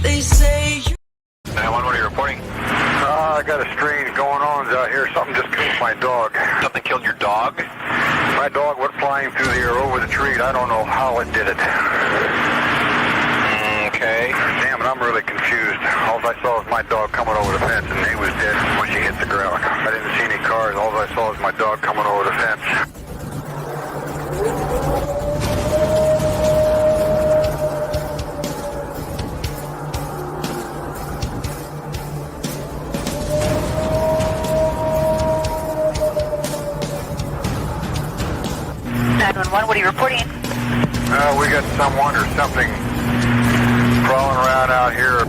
They say you... 911, what are you reporting? I got a strange going on out here. Something just killed my dog. Something killed your dog? My dog went flying through the air over the tree. I don't know how it did it. Okay. Damn it, I'm really confused. All I saw was my dog coming over the fence, and he was dead when she hit the ground. I didn't see any cars. All I saw was my dog coming over the fence. 911, what are you reporting? We got someone or something crawling around out here.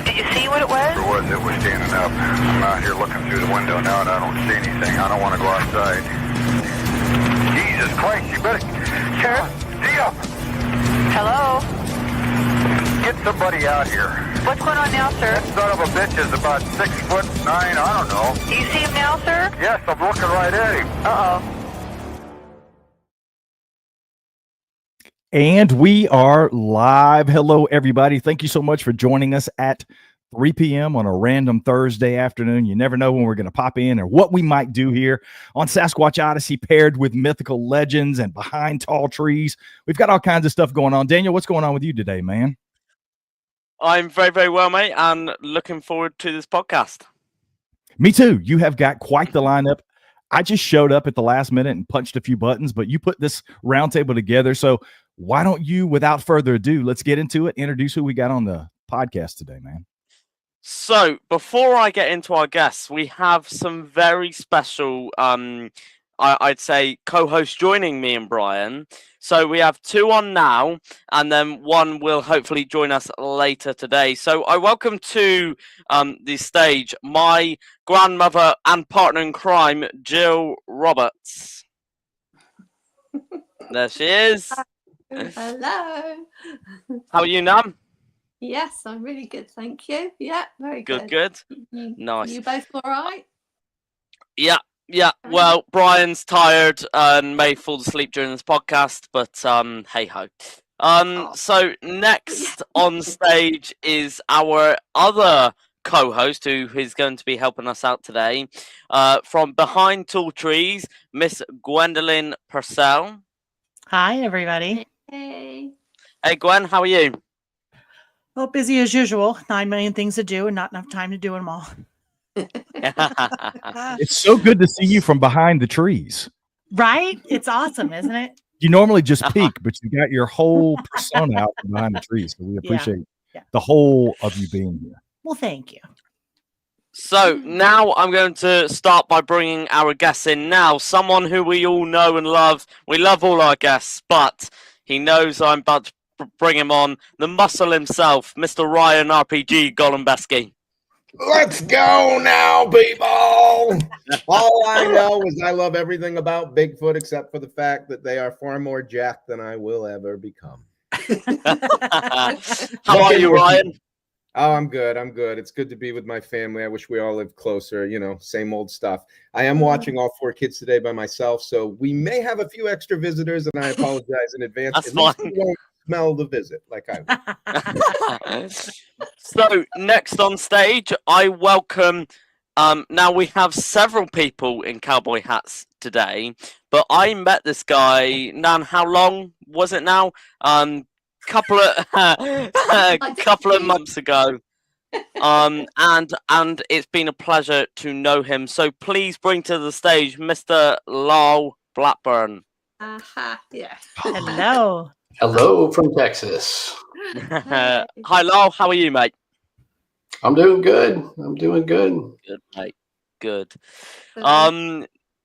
Did you see what it was? It was standing up. I'm out here looking through the window now and I don't see anything. I don't want to go outside. Jesus Christ, you better... Sure. Dia! Hello? Get somebody out here. What's going on now, sir? That son of a bitch is about 6'9", I don't know. Do you see him now, sir? Yes, I'm looking right at him. Uh-oh. And we are live. Hello, everybody. Thank you so much for joining us at 3 p.m. on a random Thursday afternoon. You never know when we're going to pop in or what we might do here on Sasquatch Odyssey, paired with mythical legends and behind tall trees. We've got all kinds of stuff going on. Daniel, what's going on with you today, man? I'm very, very well, mate, and looking forward to this podcast. Me too. You have got quite the lineup. I just showed up at the last minute and punched a few buttons, but you put this roundtable together. So why don't you, without further ado, let's get into it. Introduce who we got on the podcast today, man. So before I get into our guests, we have some very special, I'd say, co-hosts joining me and Brian. So we have two on now, and then one will hopefully join us later today. So I welcome to the stage my grandmother and partner in crime, Jill Roberts. There she is. Hello. How are you, Nam? Yes, I'm really good, thank you. Yeah, very Good, good. good. Nice. You both all right? Yeah. Well, Brian's tired and may fall asleep during this podcast, but hey ho. So next on stage is our other co-host who is going to be helping us out today. From behind tall trees, Miss Gwendolyn Purcell. Hi, everybody. Hey. Hey, Gwen, how are you? Well, busy as usual. 9 million things to do and not enough time to do them all. It's so good to see you from behind the trees. Right? It's awesome, isn't it? You normally just peek, but you got your whole persona out from behind the trees. So we appreciate the whole of you being here. Well, thank you. So now I'm going to start by bringing our guests in now. Someone who we all know and love. We love all our guests, but he knows I'm about to bring him on. The muscle himself, Mr. Ryan RPG Golembeske. Let's go now, people. All I know is I love everything about Bigfoot except for the fact that they are far more jacked than I will ever become. How are you, Ryan? Oh, I'm good. It's good to be with my family. I wish we all lived closer, same old stuff. I am watching all 4 kids today by myself, so we may have a few extra visitors, and I apologize in advance. That's At least fine. you won't smell the visit like I will. So next on stage, I welcome. Now we have several people in cowboy hats today, but I met this guy. Nan, how long was it now? Couple of months ago. And it's been a pleasure to know him. So please bring to the stage Mr. Lyle Blackburn. Yeah. Hello. Hello from Texas. Hi, Lyle. How are you, mate? I'm doing good. Good, mate. Good.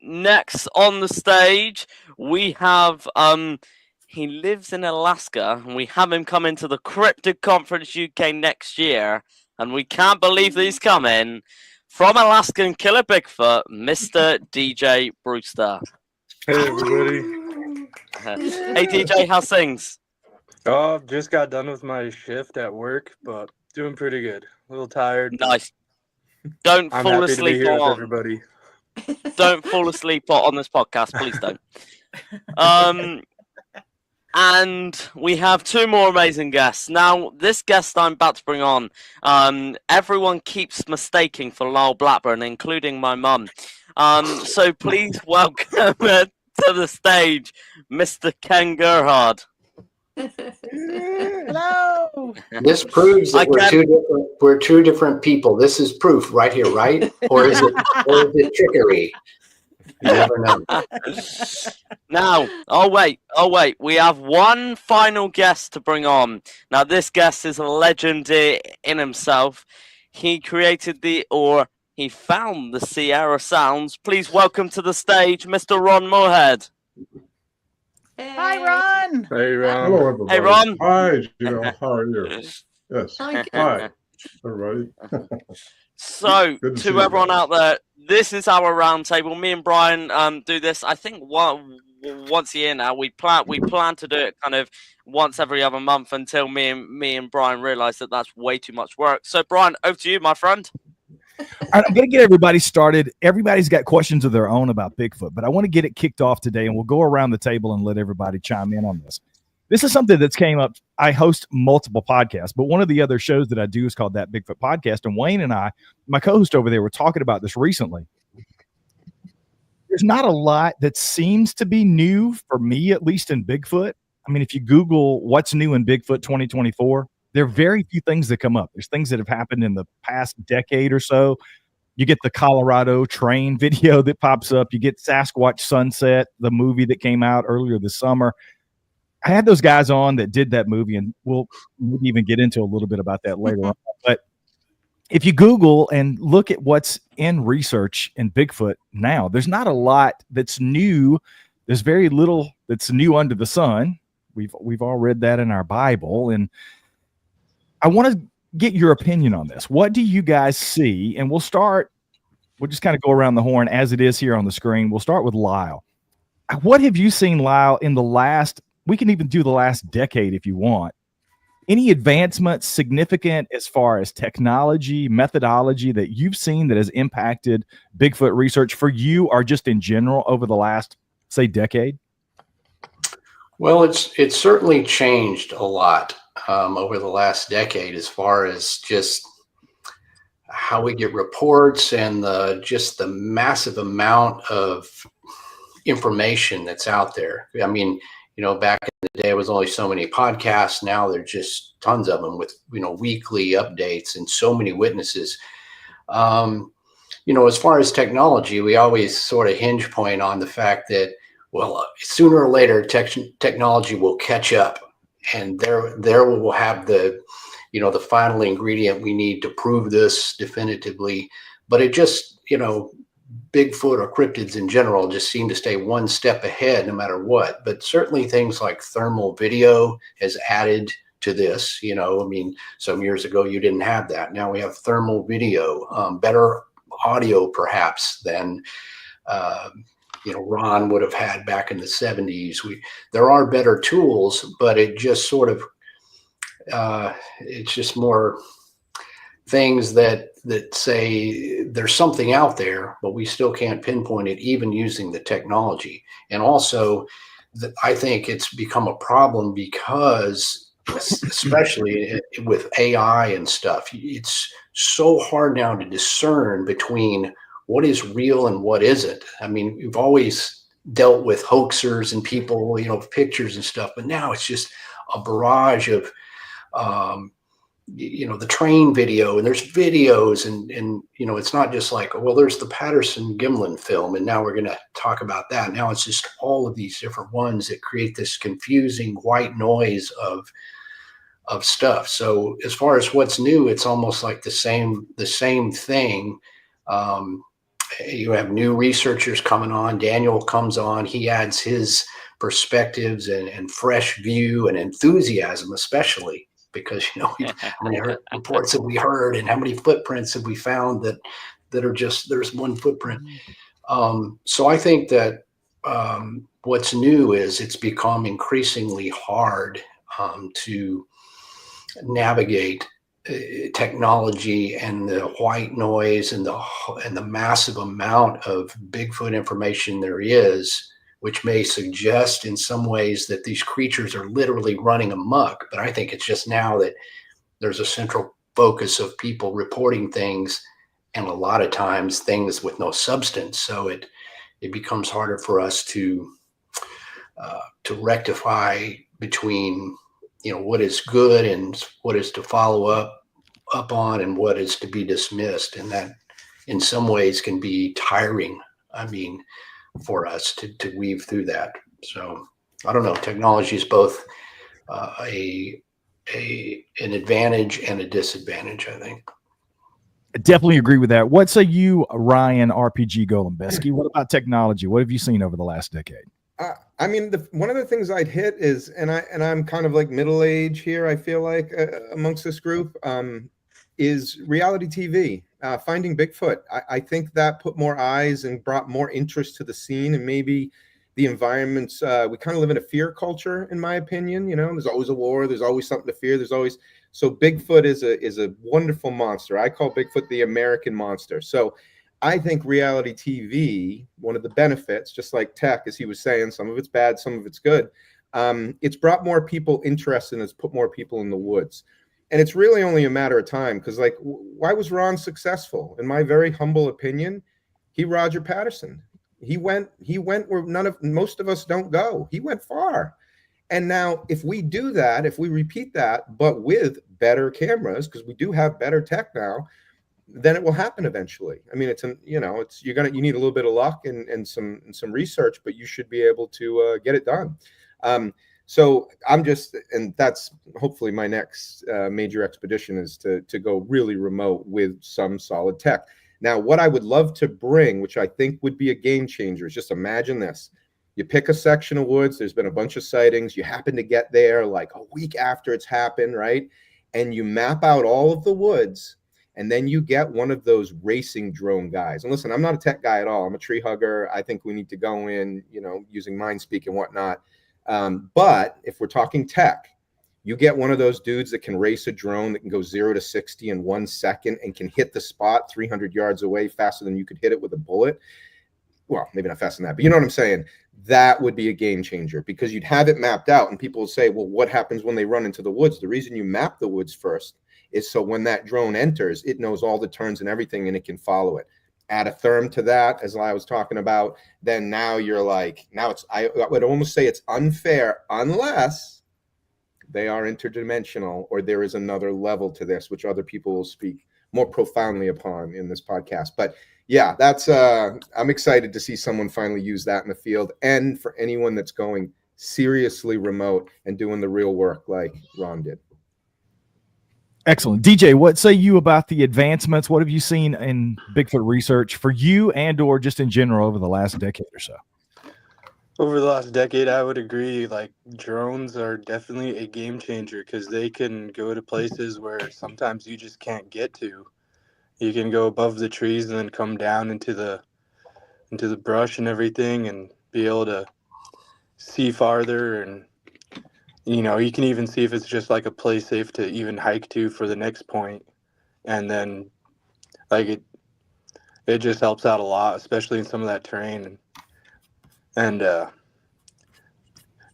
Next on the stage, we have he lives in Alaska, and we have him come into the Cryptid Conference UK next year, and we can't believe that he's coming from Alaskan Killer Bigfoot, Mr. DJ Brewster. Hey, everybody. Hey, DJ, how's things? Oh, just got done with my shift at work, but doing pretty good. A little tired. Nice. Don't I'm fall happy to be asleep here with on. everybody. Don't fall asleep on this podcast, please don't. And we have two more amazing guests. Now, this guest I'm about to bring on, everyone keeps mistaking for Lyle Blackburn, including my mum. So please welcome to the stage, Mr. Ken Gerhard. Hello. This proves that we're two different people. This is proof right here, right? Or is it trickery? You never know. Now, oh wait. We have one final guest to bring on. Now, this guest is a legend in himself. He he found the Sierra Sounds. Please welcome to the stage, Mr. Ron Morehead. Hi, Ron. Hey, Ron. Hello, everybody. Hey, Ron. Hi, Gino. How are you? Yes. Hi. Hi, everybody. So, Good to see to you everyone guys. out there, this is our roundtable. Me and Brian do this, I think, once a year now. We plan to do it kind of once every other month until me and Brian realize that that's way too much work. So, Brian, over to you, my friend. All right, I'm going to get everybody started. Everybody's got questions of their own about Bigfoot, but I want to get it kicked off today, and we'll go around the table and let everybody chime in on this. This is something that's came up. I host multiple podcasts, but one of the other shows that I do is called That Bigfoot Podcast, and Wayne and I, my co-host over there, were talking about this recently. There's not a lot that seems to be new, for me at least, in Bigfoot. I mean, if you Google what's new in Bigfoot 2024, there are very few things that come up. There's things that have happened in the past decade or so. You get the Colorado train video that pops up. You get Sasquatch Sunset, the movie that came out earlier this summer. I had those guys on that did that movie, and we'll maybe even get into a little bit about that later on. But if you Google and look at what's in research in Bigfoot now, there's not a lot that's new. There's very little that's new under the sun. We've all read that in our Bible, and I want to get your opinion on this. What do you guys see? And we'll just kind of go around the horn as it is here on the screen. We'll start with Lyle. What have you seen, Lyle, in the last, we can even do the last decade if you want. Any advancements significant as far as technology, methodology that you've seen that has impacted Bigfoot research for you or just in general over the last, say, decade? Well, it's certainly changed a lot over the last decade as far as just how we get reports and just the massive amount of information that's out there. I mean, back in the day, it was only so many podcasts. Now there's just tons of them with, weekly updates and so many witnesses. As far as technology, we always sort of hinge point on the fact that, well, sooner or later, technology will catch up, and there we'll have the final ingredient we need to prove this definitively. But it just, Bigfoot or cryptids in general just seem to stay one step ahead no matter what. But certainly things like thermal video has added to this. Some years ago you didn't have that. Now we have thermal video, better audio perhaps than Ron would have had back in the 70s. There are better tools, but it just sort of it's just more things that say there's something out there, but we still can't pinpoint it even using the technology. And also, I think it's become a problem because, especially with AI and stuff, it's so hard now to discern between what is real and what isn't. I mean, we've always dealt with hoaxers and people, pictures and stuff, but now it's just a barrage of the train video, and there's videos, and it's not just like, well, there's the Patterson-Gimlin film, and now we're going to talk about that. Now it's just all of these different ones that create this confusing white noise of stuff. So as far as what's new, it's almost like the same thing. You have new researchers coming on. Daniel comes on. He adds his perspectives and fresh view and enthusiasm, especially because, how many reports have we heard and how many footprints have we found that are just, there's one footprint. So I think that what's new is it's become increasingly hard to navigate technology and the white noise and the massive amount of Bigfoot information there is which may suggest in some ways that these creatures are literally running amok. But I think it's just now that there's a central focus of people reporting things, and a lot of times things with no substance. So it becomes harder for us to rectify between, what is good and what is to follow up on and what is to be dismissed. And that in some ways can be tiring. I mean, for us to weave through that. So I don't know. Technology is both an advantage and a disadvantage, I think. I definitely agree with that. What say you, Ryan RPG Golembeske? What about technology? What have you seen over the last decade? I mean, one of the things I'd hit is, and I'm kind of like middle age here, I feel like, amongst this group, is reality TV. Finding Bigfoot. I think that put more eyes and brought more interest to the scene, and maybe the environments. We kind of live in a fear culture, in my opinion. There's always a war. There's always something to fear. So Bigfoot is a wonderful monster. I call Bigfoot the American monster. So I think reality TV, one of the benefits, just like tech, as he was saying, some of it's bad, some of it's good. It's brought more people interested and it's put more people in the woods. And it's really only a matter of time, because like, why was Ron successful? In my very humble opinion, he Roger Patterson. He went where most of us don't go. He went far. And now if we do that, if we repeat that, but with better cameras, because we do have better tech now, then it will happen eventually. I mean, you need a little bit of luck and some research, but you should be able to get it done. So and that's hopefully my next major expedition is to go really remote with some solid tech. Now, what I would love to bring, which I think would be a game changer, is just imagine this. You pick a section of woods, there's been a bunch of sightings, you happen to get there like a week after it's happened, right? And you map out all of the woods, and then you get one of those racing drone guys. And listen, I'm not a tech guy at all. I'm a tree hugger. I think we need to go in, using mind speak and whatnot. But if we're talking tech, you get one of those dudes that can race a drone that can go 0 to 60 in 1 second and can hit the spot 300 yards away faster than you could hit it with a bullet. Well, maybe not faster than that, but you know what I'm saying? That would be a game changer, because you'd have it mapped out and people would say, well, what happens when they run into the woods? The reason you map the woods first is so when that drone enters, it knows all the turns and everything and it can follow it. Add a therm to that, as I was talking about, then now you're like, I would almost say it's unfair unless they are interdimensional or there is another level to this, which other people will speak more profoundly upon in this podcast. But yeah, that's I'm excited to see someone finally use that in the field, and for anyone that's going seriously remote and doing the real work like Ron did. Excellent. DJ, what say you about the advancements? What have you seen in Bigfoot research for you and or just in general over the last decade or so? Over the last decade, I would agree. Like, drones are definitely a game changer, because they can go to places where sometimes you just can't get to. You can go above the trees and then come down into the brush and everything and be able to see farther, and you can even see if it's just like a place safe to even hike to for the next point. And then like it just helps out a lot, especially in some of that terrain. And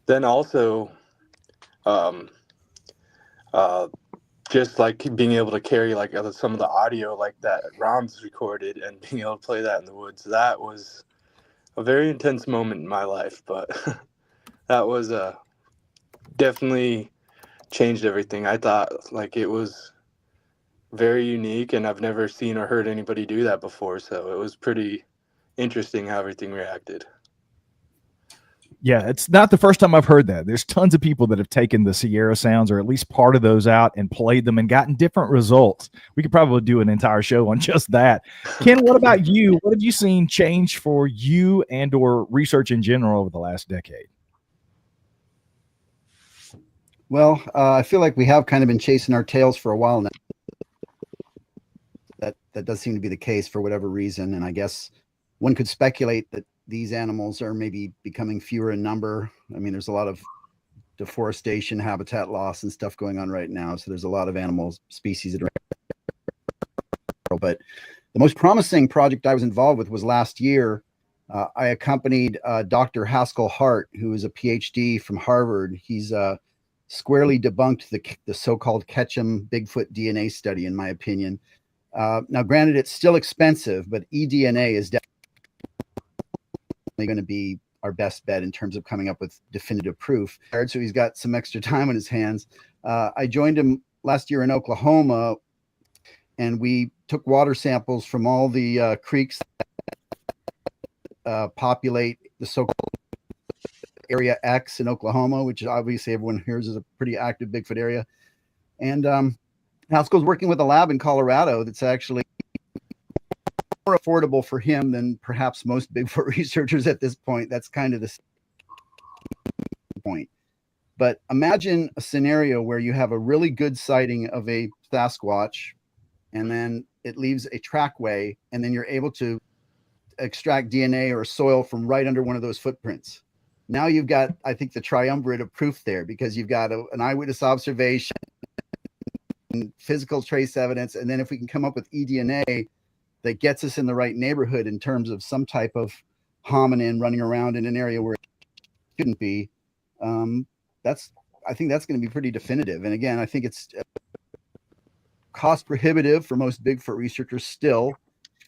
then also just like being able to carry like some of the audio like that Ron's recorded and being able to play that in the woods. That was a very intense moment in my life, but that was definitely changed everything. I thought like it was very unique, and I've never seen or heard anybody do that before. So it was pretty interesting how everything reacted. Yeah, it's not the first time I've heard that. There's tons of people that have taken the Sierra sounds or at least part of those out and played them and gotten different results. We could probably do an entire show on just that. Ken, what about you? What have you seen change for you and or research in general over the last decade? Well, I feel like we have kind of been chasing our tails for a while now. That does seem to be the case for whatever reason. And I guess one could speculate that these animals are maybe becoming fewer in number. I mean, there's a lot of deforestation, habitat loss and stuff going on right now. So there's a lot of animal species that are. But the most promising project I was involved with was last year. I accompanied Dr. Haskell Hart, who is a PhD from Harvard. He's squarely debunked the so-called Ketchum Bigfoot DNA study, in my opinion. Now, granted, it's still expensive, but eDNA is definitely going to be our best bet in terms of coming up with definitive proof. So he's got some extra time on his hands. I joined him last year in Oklahoma, and we took water samples from all the creeks that populate the so-called Area X in Oklahoma, which obviously everyone hears is a pretty active Bigfoot area. And Haskell's working with a lab in Colorado that's actually more affordable for him than perhaps most Bigfoot researchers at this point. That's kind of the point. But imagine a scenario where you have a really good sighting of a Sasquatch, and then it leaves a trackway, and then you're able to extract DNA or soil from right under one of those footprints. Now you've got, I think, the triumvirate of proof there, because you've got an eyewitness observation, physical trace evidence, and then if we can come up with eDNA that gets us in the right neighborhood in terms of some type of hominin running around in an area where it shouldn't be, I think that's going to be pretty definitive. And again, I think it's cost prohibitive for most Bigfoot researchers still.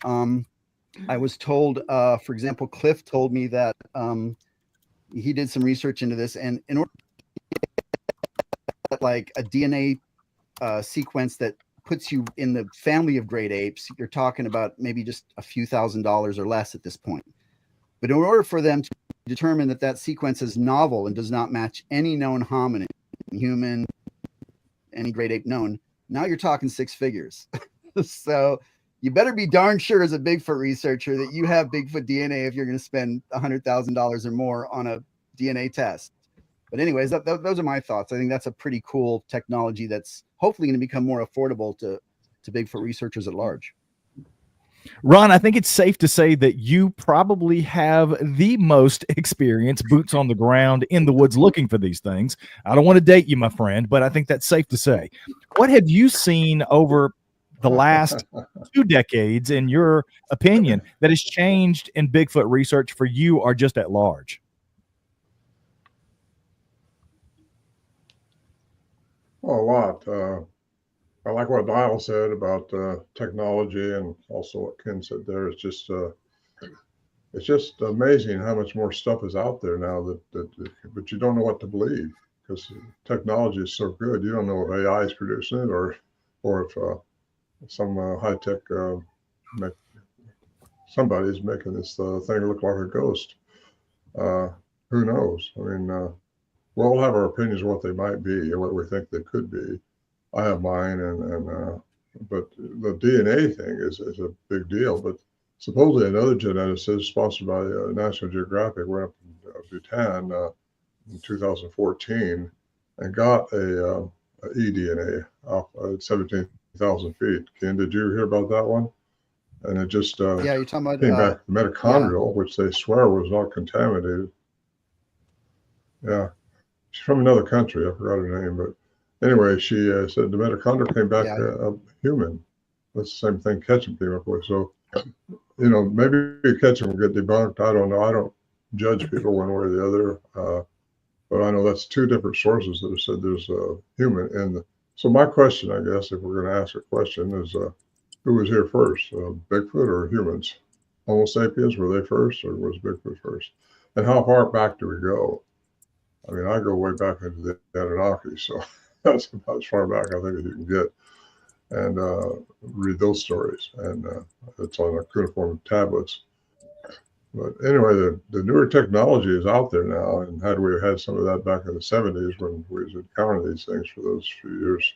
I was told, for example, Cliff told me that he did some research into this, and in order to get like a DNA sequence that puts you in the family of great apes, you're talking about maybe just a few $1,000s or less at this point. But in order for them to determine that that sequence is novel and does not match any known hominin, human, any great ape known, now you're talking six figures. So you better be darn sure as a Bigfoot researcher that you have Bigfoot DNA if you're going to spend $100,000 or more on a DNA test. But anyways, those are my thoughts. I think that's a pretty cool technology that's hopefully going to become more affordable to Bigfoot researchers at large. Ron, I think it's safe to say that you probably have the most experience, boots on the ground in the woods looking for these things. I don't want to date you, my friend, but I think that's safe to say. What have you seen over the last 2 decades, in your opinion, that has changed in Bigfoot research for you or just at large? Well, a lot. I like what Lyle said about technology, and also what Ken said there. It's just amazing how much more stuff is out there now but you don't know what to believe, because technology is so good. You don't know if AI is producing it or if some high-tech somebody is making this thing look like a ghost. Who knows? I mean, we'll all have our opinions of what they might be and what we think they could be. I have mine, but the DNA thing is a big deal. But supposedly another geneticist sponsored by National Geographic went up to Bhutan in 2014 and got a eDNA off at 17,000 feet. Ken, did you hear about that one? And it just yeah, you're talking about came back mitochondrial, which they swear was not contaminated. Yeah, she's from another country. I forgot her name, but anyway, she said the mitochondria came back human. That's the same thing Ketchum came up with. So, maybe Ketchum will get debunked. I don't know. I don't judge people one way or the other. But I know that's 2 different sources that have said there's a human in the. So my question, I guess, if we're going to ask a question, is who was here first, Bigfoot or humans? Homo sapiens, were they first, or was Bigfoot first? And how far back do we go? I mean, I go way back into the Anunnaki, so that's about as far back I think as you can get, and read those stories. And it's on a cuneiform tablets. But anyway, the newer technology is out there now, and had we had some of that back in the 70s when we was encountering these things for those few years,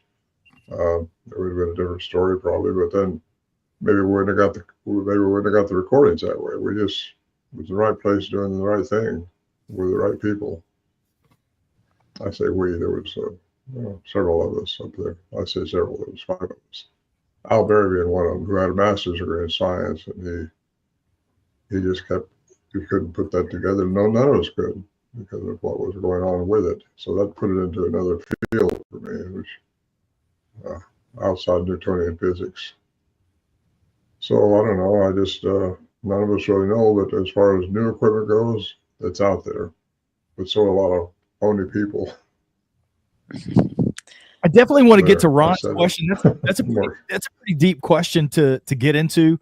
it would have been a different story probably. But then maybe we wouldn't have got the recordings that way. We just was the right place doing the right thing with the right people. I say we. There was several of us up there. I say several. There was 5 of us. Al Berry being one of them, who had a master's degree in science, and he just he couldn't put that together. No, none of us could, because of what was going on with it. So that put it into another field for me, which outside Newtonian physics. So I don't know. I just None of us really know, but as far as new equipment goes, it's out there. But so a lot of phony people. I definitely want to get to There, I Ron's said it. question. That's a pretty deep question to get into.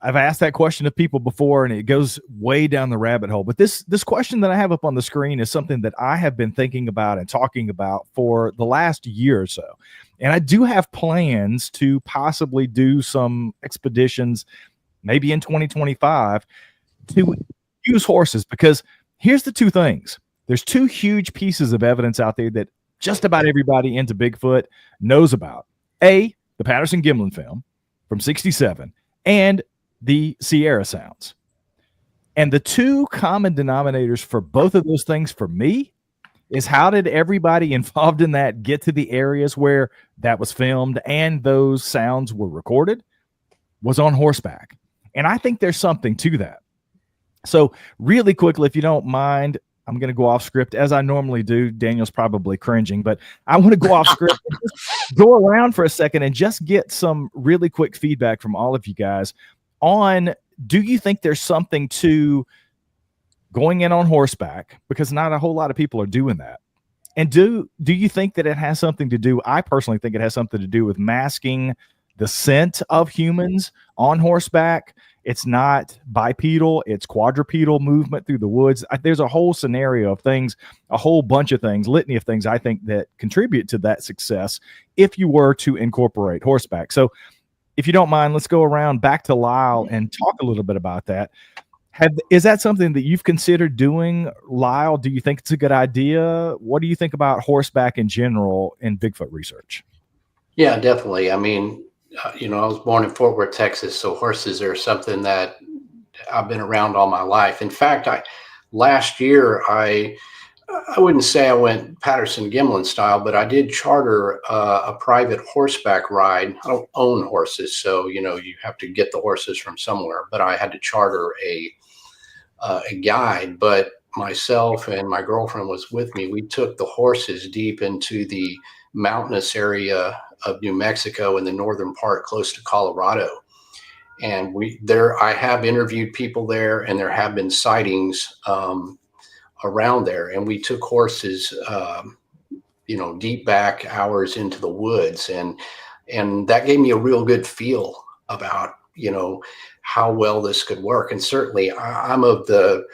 I've asked that question of people before, and it goes way down the rabbit hole. But this question that I have up on the screen is something that I have been thinking about and talking about for the last year or so. And I do have plans to possibly do some expeditions, maybe in 2025, to use horses, because here's the two things. There's two huge pieces of evidence out there that just about everybody into Bigfoot knows about. A, the Patterson-Gimlin film from '67, and the Sierra sounds. And the two common denominators for both of those things for me is, how did everybody involved in that get to the areas where that was filmed and those sounds were recorded? Was on horseback. And I think there's something to that. So really quickly, if you don't mind, I'm going to go off script as I normally do. Daniel's probably cringing, but I want to go off script and just go around for a second and just get some really quick feedback from all of you guys on, do you think there's something to going in on horseback? Because not a whole lot of people are doing that. And do you think that it has something to do, I personally think it has something to do with masking the scent of humans on horseback. It's not bipedal, it's quadrupedal movement through the woods. There's a whole scenario of things, a whole bunch of things, litany of things I think that contribute to that success if you were to incorporate horseback. So if you don't mind, let's go around back to Lyle and talk a little bit about that. Is that something that you've considered doing, Lyle? Do you think it's a good idea? What do you think about horseback in general in Bigfoot research? Yeah, definitely. I mean, I was born in Fort Worth, Texas, so horses are something that I've been around all my life. In fact, last year, I wouldn't say I went Patterson-Gimlin style, but I did charter a private horseback ride. I don't own horses, so you have to get the horses from somewhere. But I had to charter a guide. But myself and my girlfriend was with me. We took the horses deep into the mountainous area of New Mexico in the northern part, close to Colorado. And I have interviewed people there, and there have been sightings around there. And we took horses, deep back hours into the woods. And that gave me a real good feel about, how well this could work. And certainly I'm of the,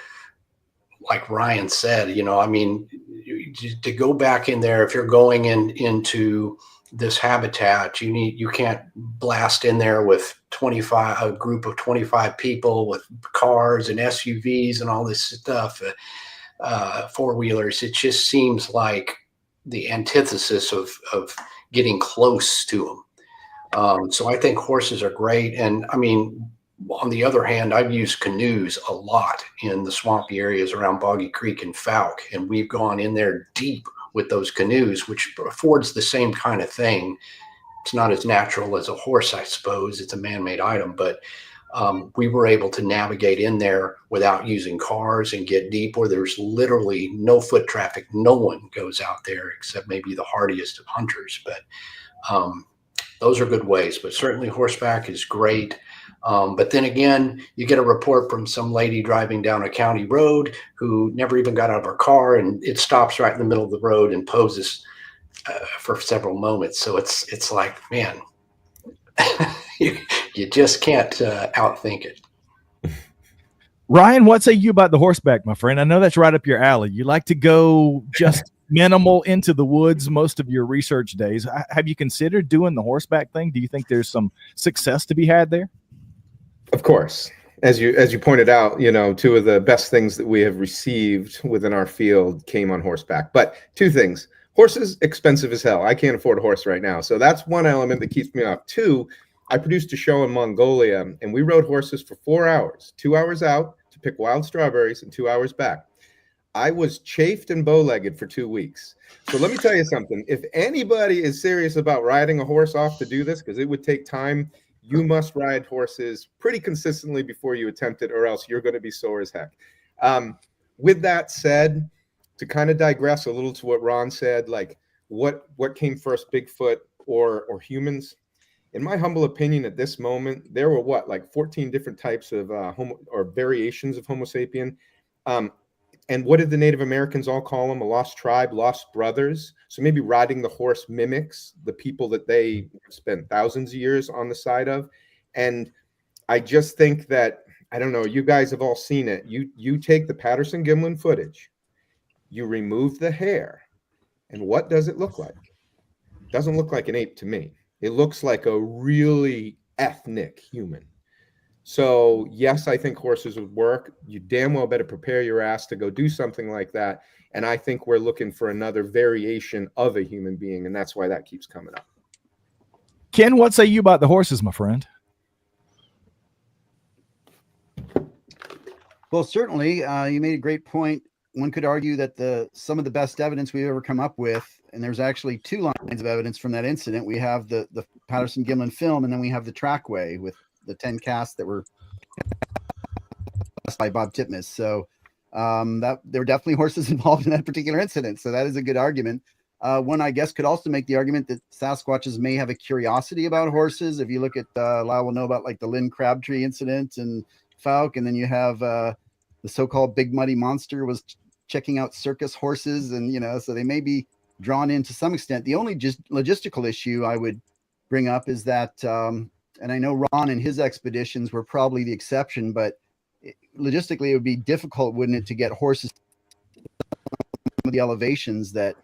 like Ryan said, to go back in there, if you're going into this habitat, you can't blast in there with a group of 25 people with cars and SUVs and all this stuff, four-wheelers. It just seems like the antithesis of getting close to them. So I think horses are great. And I mean, on the other hand, I've used canoes a lot in the swampy areas around Boggy Creek and Fouke, and we've gone in there deep with those canoes, which affords the same kind of thing. It's not as natural as a horse, I suppose. It's a man-made item, but we were able to navigate in there without using cars and get deep where there's literally no foot traffic. No one goes out there except maybe the hardiest of hunters. But those are good ways. But certainly horseback is great. But then again, you get a report from some lady driving down a county road who never even got out of her car, and it stops right in the middle of the road and poses for several moments. So it's like, man, you just can't outthink it. Ryan, what say you about the horseback, my friend? I know that's right up your alley. You like to go just minimal into the woods most of your research days. Have you considered doing the horseback thing? Do you think there's some success to be had there? Of course. As you pointed out, two of the best things that we have received within our field came on horseback. But two things. Horses, expensive as hell. I can't afford a horse right now. So that's one element that keeps me off. Two, I produced a show in Mongolia, and we rode horses for 4 hours, 2 hours out to pick wild strawberries and 2 hours back. I was chafed and bow-legged for 2 weeks. So let me tell you something. If anybody is serious about riding a horse off to do this, because it would take time, you must ride horses pretty consistently before you attempt it, or else you're going to be sore as heck. With that said, to kind of digress a little to what Ron said, like what came first, Bigfoot or humans? in my humble opinion, at this moment, there were like 14 different types of variations of Homo sapien. And what did the Native Americans all call them? A lost tribe, lost brothers. So maybe riding the horse mimics the people that they spent thousands of years on the side of. And I just think that, I don't know, you guys have all seen it. You take the Patterson-Gimlin footage, you remove the hair, and what does it look like? It doesn't look like an ape to me. It looks like a really ethnic human. So yes, I think horses would work. You damn well better prepare your ass to go do something like that. And I think we're looking for another variation of a human being, and that's why that keeps coming up. Ken, what say you about the horses, my friend? Well, certainly, you made a great point. One could argue that some of the best evidence we've ever come up with, and there's actually two lines of evidence from that incident. We have the Patterson-Gimlin film, and then we have the trackway with the 10 casts that were by Bob Titmus. So that there were definitely horses involved in that particular incident. So that is a good argument. One, I guess, could also make the argument that Sasquatches may have a curiosity about horses. If you look at, Lyle will know about like the Lynn Crabtree incident and Falk, and then you have the so-called Big Muddy Monster was checking out circus horses, and so they may be drawn in to some extent. The only just logistical issue I would bring up is that, and I know Ron and his expeditions were probably the exception, but logistically it would be difficult, wouldn't it, to get horses some of the elevations that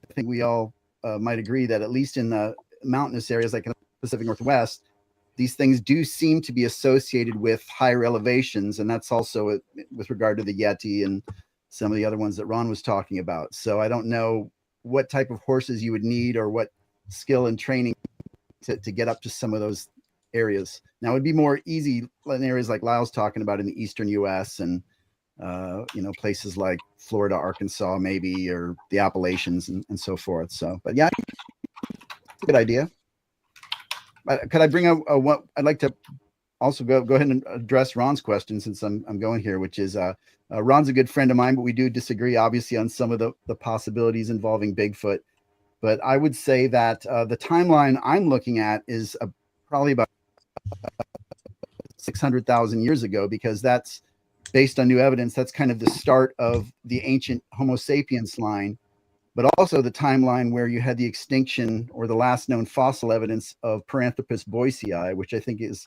I think we all might agree that at least in the mountainous areas like in the Pacific Northwest, these things do seem to be associated with higher elevations. And that's also with regard to the Yeti and some of the other ones that Ron was talking about. So I don't know what type of horses you would need or what skill and training to get up to some of those areas. Now it'd be more easy in areas like Lyle's talking about in the eastern US and places like Florida, Arkansas, maybe, or the Appalachians and so forth. So, but yeah, good idea. Could I bring up what I'd like to also go ahead and address Ron's question, since I'm going here, which is Ron's a good friend of mine, but we do disagree obviously on some of the possibilities involving Bigfoot. But I would say that the timeline I'm looking at is probably about 600,000 years ago, because that's based on new evidence. That's kind of the start of the ancient Homo sapiens line, but also the timeline where you had the extinction or the last known fossil evidence of Paranthropus boisei, which I think is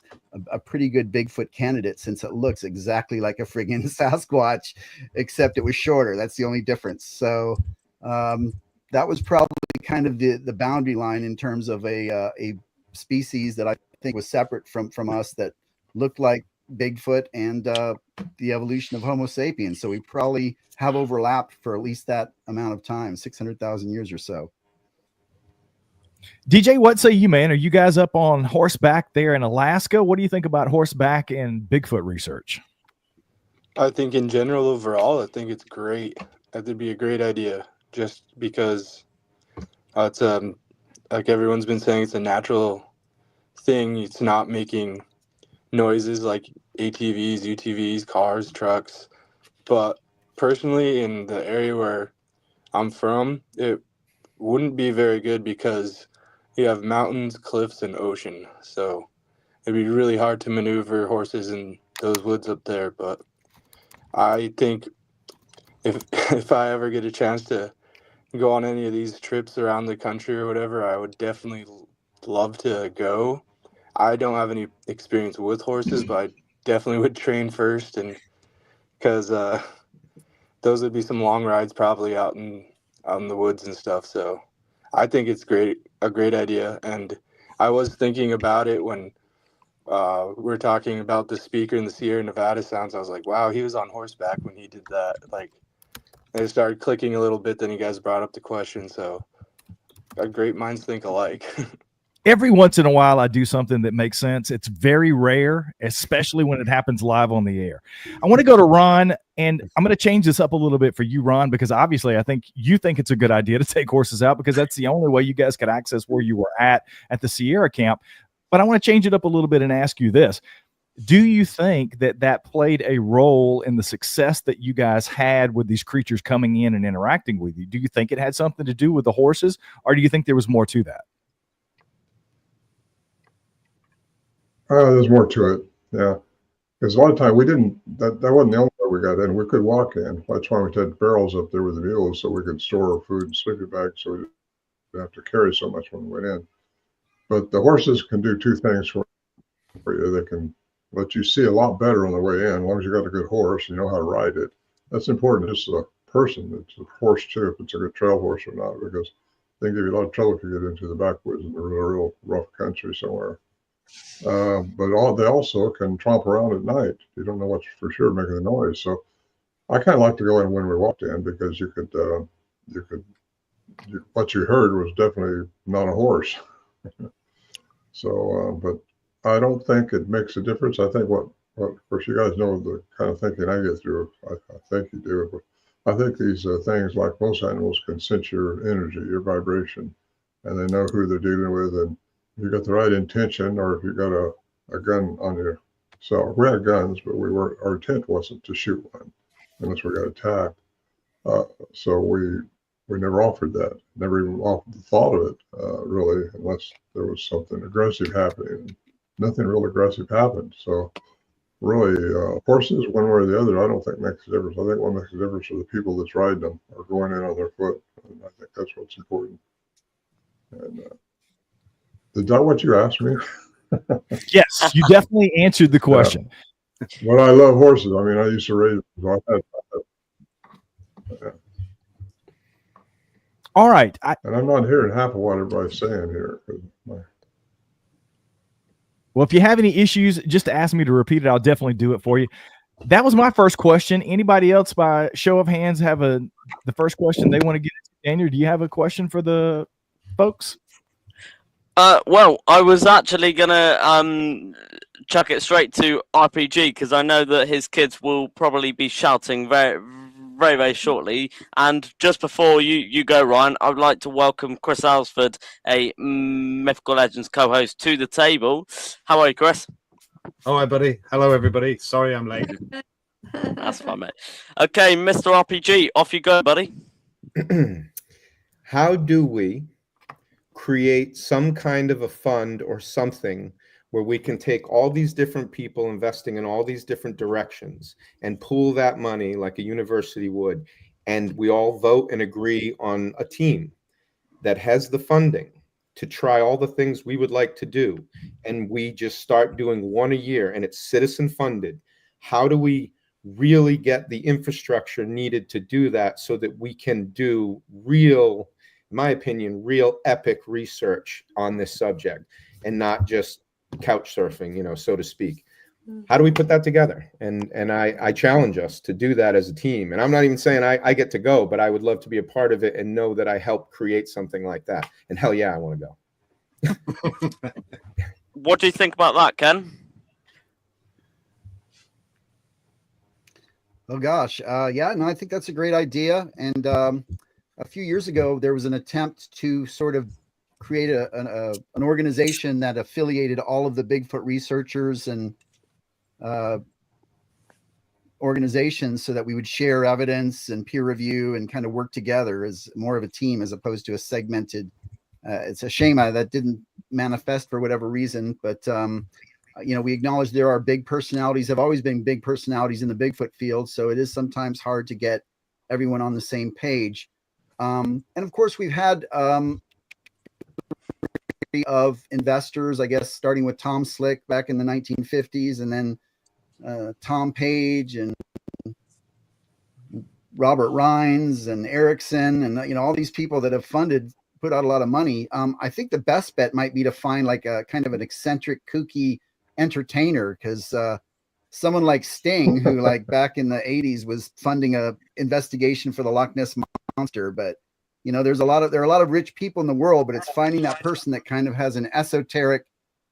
a pretty good Bigfoot candidate, since it looks exactly like a friggin' Sasquatch, except it was shorter. That's the only difference. So that was probably kind of the boundary line in terms of a species that I think was separate from us, that looked like Bigfoot and the evolution of Homo sapiens. So we probably have overlapped for at least that amount of time, 600,000 years or so. DJ, what say you, man? Are you guys up on horseback there in Alaska? What do you think about horseback and Bigfoot research? I think in general, overall, I think it's great. That'd be a great idea, just because it's like everyone's been saying, it's a natural thing. It's not making noises like ATVs, UTVs, cars, trucks. But personally, in the area where I'm from, it wouldn't be very good because you have mountains, cliffs, and ocean. So it'd be really hard to maneuver horses in those woods up there. But I think if I ever get a chance to go on any of these trips around the country or whatever, I would definitely love to go. I don't have any experience with horses, but I definitely would train first, and because those would be some long rides probably out in the woods and stuff. So I think it's a great idea. And I was thinking about it when we're talking about the speaker in the Sierra Nevada sounds. I was like, wow, he was on horseback when he did that. Like, it started clicking a little bit. Then you guys brought up the question. So great minds think alike. Every once in a while, I do something that makes sense. It's very rare, especially when it happens live on the air. I want to go to Ron, and I'm going to change this up a little bit for you, Ron, because obviously I think you think it's a good idea to take horses out because that's the only way you guys could access where you were at the Sierra camp. But I want to change it up a little bit and ask you this. Do you think that played a role in the success that you guys had with these creatures coming in and interacting with you? Do you think it had something to do with the horses, or do you think there was more to that? There's more to it. Yeah. Because a lot of time we didn't, that wasn't the only way we got in. We could walk in. That's why we had barrels up there with the mules so we could store our food in sleeping bags so we didn't have to carry so much when we went in. But the horses can do two things for you. They can let you see a lot better on the way in, as long as you got a good horse and you know how to ride it. That's important. Just a person, it's a horse too, if it's a good trail horse or not, because they can give you a lot of trouble if you get into the backwoods in a real rough country somewhere. But they also can tromp around at night. You don't know what's for sure making the noise. So I kind of like to go in when we walked in because what you heard was definitely not a horse. So, but I don't think it makes a difference. I think what of course you guys know the kind of thinking I get through. I think you do. But I think these things, like most animals, can sense your energy, your vibration, and they know who they're dealing with. And if you got the right intention, or if you got a gun on your self. We had guns, but our intent wasn't to shoot one unless we got attacked. So we never offered that, never even offered the thought of it, really, unless there was something aggressive happening. Nothing real aggressive happened. So really, horses, one way or the other, I don't think makes a difference. I think what makes a difference are the people that's riding them or going in on their foot. And I think that's what's important. And is that what you asked me? Yes, you definitely answered the question. Yeah. But I love horses. I mean, I used to raise them. Yeah. All right. And I'm not hearing half of what everybody's saying here. Well, if you have any issues, just ask me to repeat it. I'll definitely do it for you. That was my first question. Anybody else, by show of hands, have the first question they want to get into? Daniel, do you have a question for the folks? Well, I was actually gonna chuck it straight to RPG because I know that his kids will probably be shouting very, very, very shortly. And just before you go, Ryan, I would like to welcome Chris Alsford, a Mythical Legends co-host, to the table. How are you, Chris? Oh, hi, buddy. Hello, everybody. Sorry I'm late. That's fine, mate. Okay, Mr. RPG, off you go, buddy. How do we create some kind of a fund or something where we can take all these different people investing in all these different directions and pool that money like a university would, and we all vote and agree on a team that has the funding to try all the things we would like to do, and we just start doing one a year and it's citizen funded? How do we really get the infrastructure needed to do that so that we can do real, in my opinion, real epic research on this subject and not just couch surfing, so to speak? How do we put that together? And I challenge us to do that as a team. And I'm not even saying I get to go, but I would love to be a part of it and know that I helped create something like that. And hell yeah, I want to go. What do you think about that, Ken? Oh gosh, yeah, no, I think that's a great idea. And a few years ago, there was an attempt to sort of create an organization that affiliated all of the Bigfoot researchers and organizations so that we would share evidence and peer review and kind of work together as more of a team as opposed to a segmented. It's a shame that didn't manifest for whatever reason, but we acknowledge there are big personalities, have always been big personalities in the Bigfoot field. So it is sometimes hard to get everyone on the same page. And of course, we've had of investors, I guess, starting with Tom Slick back in the 1950s, and then Tom Page and Robert Rines and Erickson and all these people that have put out a lot of money. I think the best bet might be to find like a kind of an eccentric, kooky entertainer, because someone like Sting, who like back in the 80s was funding a investigation for the Loch Ness Monster, but there are a lot of rich people in the world, but it's finding that person that kind of has an esoteric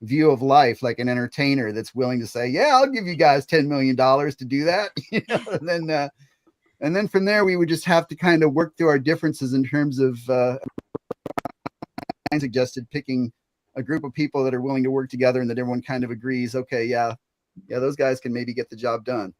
view of life, like an entertainer that's willing to say, yeah, I'll give you guys $10 million to do that. And then from there, we would just have to kind of work through our differences in terms of, I suggested picking a group of people that are willing to work together and that everyone kind of agrees, okay, yeah, those guys can maybe get the job done.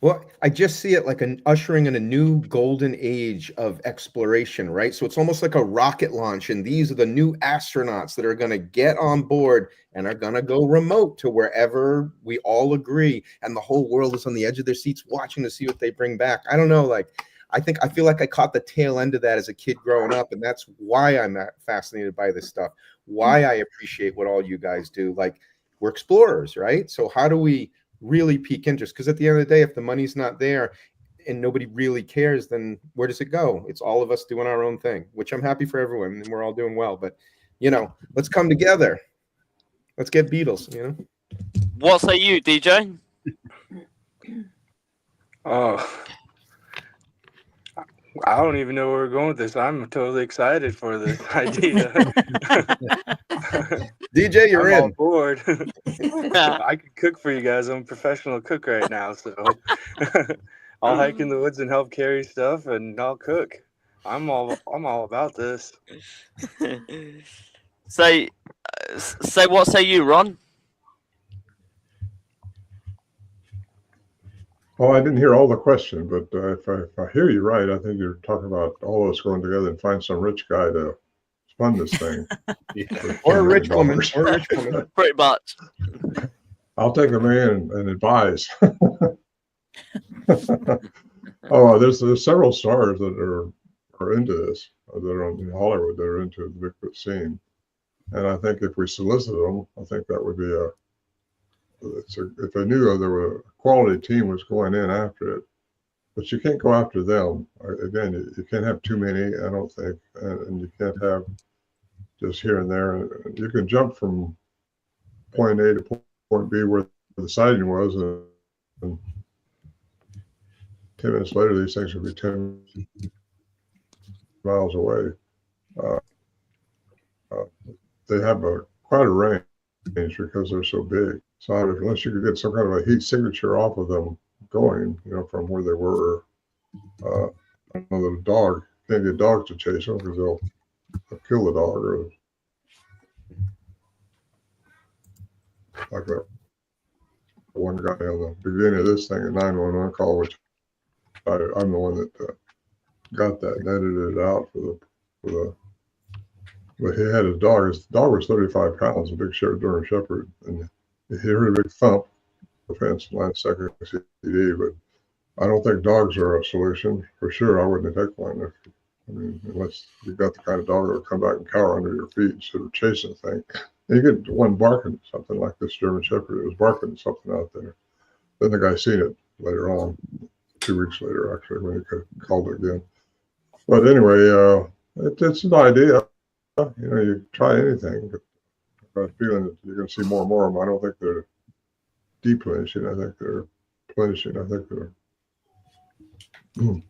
Well, I just see it like an ushering in a new golden age of exploration, right? So it's almost like a rocket launch, and these are the new astronauts that are going to get on board and are going to go remote to wherever we all agree, and the whole world is on the edge of their seats watching to see what they bring back. I don't know, like I feel like I caught the tail end of that as a kid growing up, and that's why I'm fascinated by this stuff. Why I appreciate what all you guys do. Like, we're explorers, right? So how do we really pique interest? Because at the end of the day, if the money's not there and nobody really cares, then where does it go? It's all of us doing our own thing, which I'm happy for everyone, and we're all doing well. But let's come together. Let's get Beatles. What say you, DJ? Oh, I don't even know where we're going with this. I'm totally excited for this idea. DJ, you're I'm in. all board. I can cook for you guys. I'm a professional cook right now, so I'll hike in the woods and help carry stuff, and I'll cook. I'm all about this. Say what say you, Ron? Well, I didn't hear all the question, but if I hear you right, I think you're talking about all of us going together and find some rich guy to fund this thing. Or a rich woman. Or a rich woman. Pretty much. I'll take the man and advise. Oh, there's several stars that are into this, that are in Hollywood, that are into the Bigfoot scene. And I think if we solicit them, I think that would be if I knew there were a quality team was going in after it, but you can't go after them. Again, you can't have too many, I don't think, and you can't have just here and there. You can jump from point A to point B where the sighting was, and 10 minutes later, these things would be 10 miles away. They have quite a range because they're so big. So unless you could get some kind of a heat signature off of them going, from where they were, I don't know that a dog, can't get dogs to chase them because they'll kill the dog. Or like that one guy on the beginning of this thing, a 911 call, which I'm the one that got that and edited it out for the. But he had his dog. His dog was 35 pounds, a big German Shepherd, and he heard a big thump. The fence last second CD, but I don't think dogs are a solution for sure. I wouldn't take one unless you've got the kind of dog that will come back and cower under your feet instead of chasing the thing. And you get one barking something like this German Shepherd. It was barking something out there. Then the guy seen it later on, 2 weeks later actually, when he called it again. But anyway, it's an idea. You try anything, but I've got a feeling that you're going to see more and more of them. I don't think they're deplenishing. I think they're plenishing. I think they're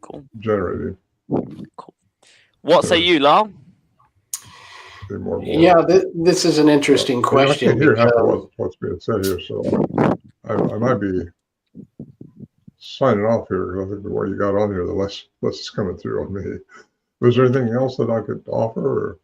cool. Generating. Cool. What say you, Lyle? More. Yeah, this is an interesting question. I can't hear half of what's being said here, so I might be signing off here because I think the more you got on here, the less is coming through on me. Was there anything else that I could offer?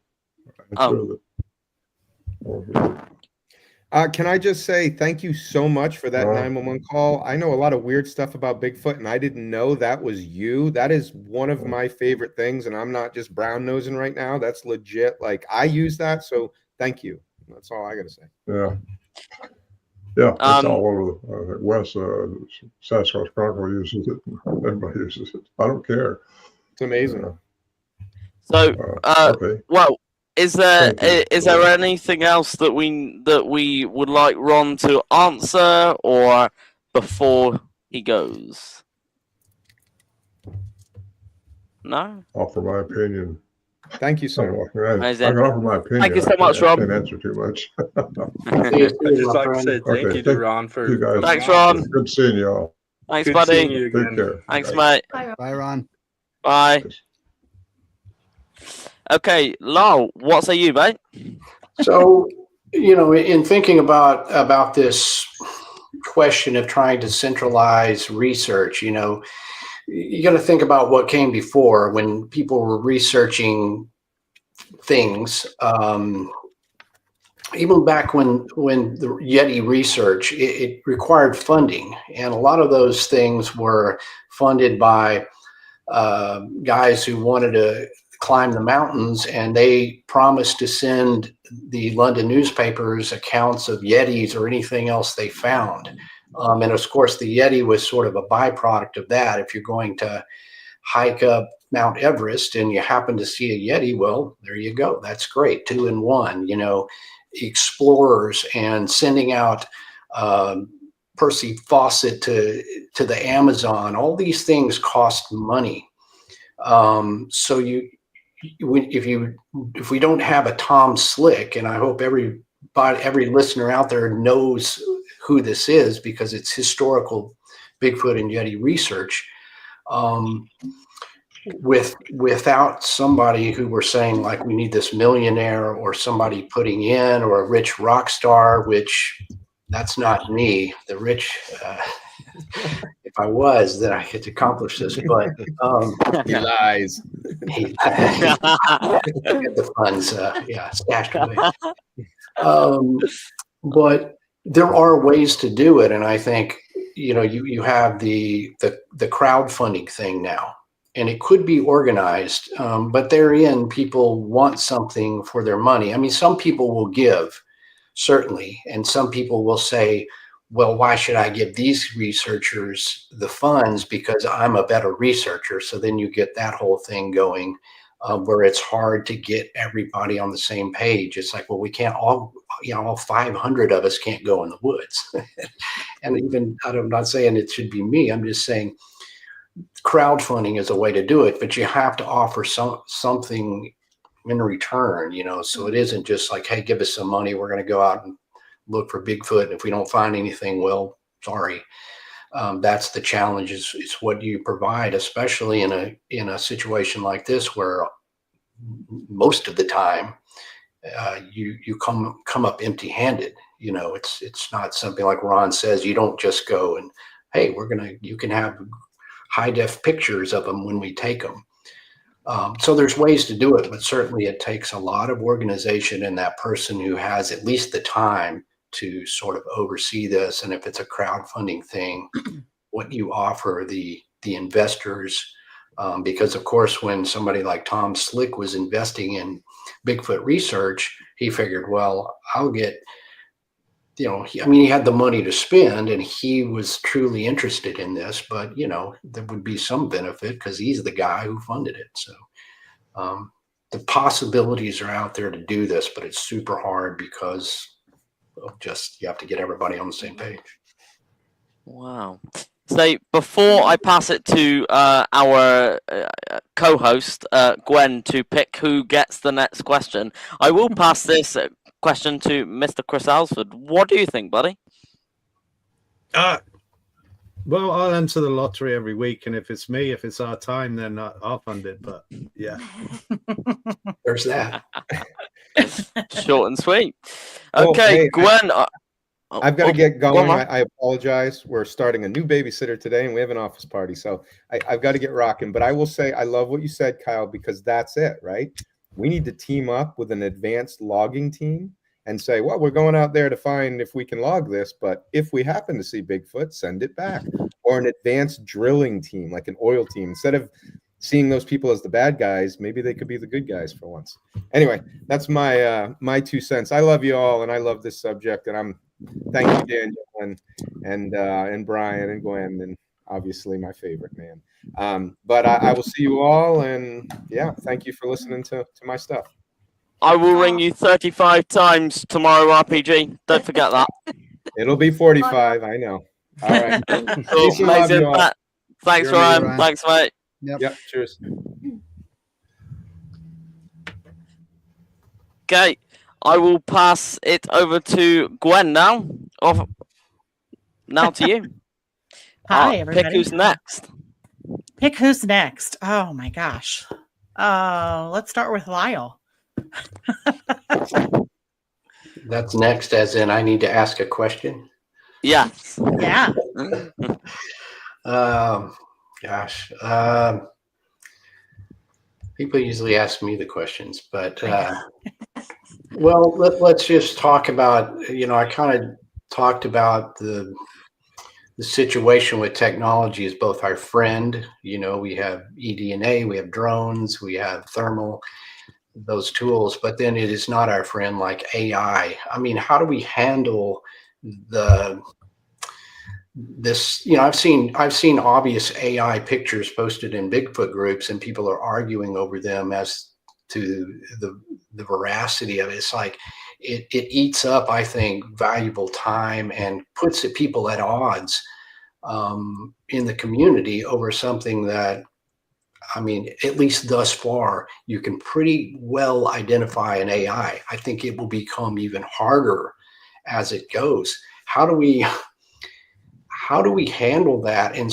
Can I just say thank you so much for that 911 call? I know a lot of weird stuff about Bigfoot, and I didn't know that was you. That is one of my favorite things, and I'm not just brown nosing right now. That's legit. Like, I use that, so thank you. That's all I got to say. Yeah. Yeah, it's all over the West. Sasquatch Chronicle uses it. Everybody uses it. I don't care. It's amazing. So, okay. Well, is there anything else that we would like Ron to answer, or before he goes? No. Offer my opinion. Thank you so much. I can offer my opinion. Thank you so much, Ron. I can't answer too much. I'd just like to say thank you to Ron for. You guys. Thanks, Ron. Good seeing you all. Thanks, Good buddy. seeing you again. Take care. Thanks, mate. Bye, Ron. Bye. Okay, Lyle, what say you, mate? So, in thinking about this question of trying to centralize research, you got to think about what came before when people were researching things. even back when the Yeti research, it required funding, and a lot of those things were funded by guys who wanted to climb the mountains, and they promised to send the London newspapers accounts of Yetis or anything else they found. And of course, the Yeti was sort of a byproduct of that. If you're going to hike up Mount Everest and you happen to see a Yeti, well, there you go. That's great. 2 in 1, you know, explorers and sending out Percy Fawcett to the Amazon. All these things cost money. So if we don't have a Tom Slick, and I hope every listener out there knows who this is because it's historical Bigfoot and Yeti research. Without somebody who were saying like we need this millionaire or somebody putting in or a rich rock star, which that's not me. The rich, if I was, then I could accomplish this. But he lies. He get the funds, stashed away. But there are ways to do it, and I think you have the crowdfunding thing now, and it could be organized. But therein, people want something for their money. I mean, some people will give, certainly, and some people will say, well, why should I give these researchers the funds because I'm a better researcher? So then you get that whole thing going where it's hard to get everybody on the same page. It's like, well, we can't all 500 of us can't go in the woods. And even, I'm not saying it should be me. I'm just saying crowdfunding is a way to do it, but you have to offer something in return, so it isn't just like, hey, give us some money. We're going to go out and look for Bigfoot. And if we don't find anything, well, sorry. That's the challenge is what you provide, especially in a situation like this, where most of the time you come up empty-handed. It's not something like Ron says. You don't just go and, hey, you can have high-def pictures of them when we take them. So there's ways to do it, but certainly it takes a lot of organization and that person who has at least the time to sort of oversee this. And if it's a crowdfunding thing, what you offer the investors, because of course, when somebody like Tom Slick was investing in Bigfoot research, he figured, well, I'll get, he had the money to spend and he was truly interested in this, but there would be some benefit because he's the guy who funded it. So the possibilities are out there to do this, but it's super hard because you have to get everybody on the same page. Wow. So before I pass it to our co-host, Gwen, to pick who gets the next question, I will pass this question to Mr. Chris Alsford. What do you think, buddy? Well, I'll enter the lottery every week, and if it's our time, then I'll fund it. But yeah, there's that. Short and sweet. Okay, hey, Gwen. I've got to get going. I apologize. We're starting a new babysitter today, and we have an office party, so I've got to get rocking. But I will say I love what you said, Kyle, because that's it, right? We need to team up with an advanced logging team and say, well, we're going out there to find if we can log this, but if we happen to see Bigfoot, send it back. Or an advanced drilling team, like an oil team. Instead of seeing those people as the bad guys, maybe they could be the good guys for once. Anyway, that's my 2 cents. I love you all, and I love this subject, and thank you, Daniel, and Brian and Gwen, and obviously my favorite man. But I will see you all, and yeah, thank you for listening to my stuff. I will ring you 35 times tomorrow, RPG. Don't forget that. It'll be 45, I know. All right. Cool. Amazing. Thanks, Ryan. Thanks, mate. Yep. Cheers. Okay, I will pass it over to Gwen now. Now to you. Hi, everybody. Pick who's next. Pick who's next. Oh my gosh. Let's start with Lyle. That's next, as in I need to ask a question. Yes. Yeah. Gosh. People usually ask me the questions, but Well, let's just talk about, I kind of talked about the situation with technology is both our friend. We have eDNA, we have drones, we have thermal, those tools, but then it is not our friend like AI. I mean, how do we handle this? I've seen obvious AI pictures posted in Bigfoot groups, and people are arguing over them as to the veracity of it. It's like it eats up, I think, valuable time and puts people at odds in the community over something that, I mean, at least thus far, you can pretty well identify an AI. I think it will become even harder as it goes. How do we handle that and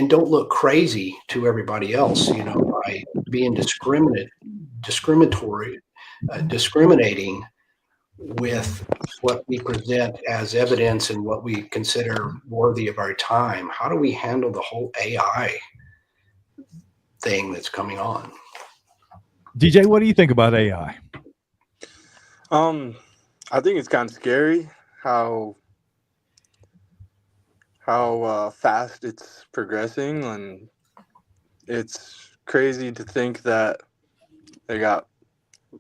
don't look crazy to everybody else, by being discriminating with what we present as evidence and what we consider worthy of our time? How do we handle the whole AI thing that's coming on? DJ, what do you think about AI? I think it's kind of scary how fast it's progressing, and it's crazy to think that they got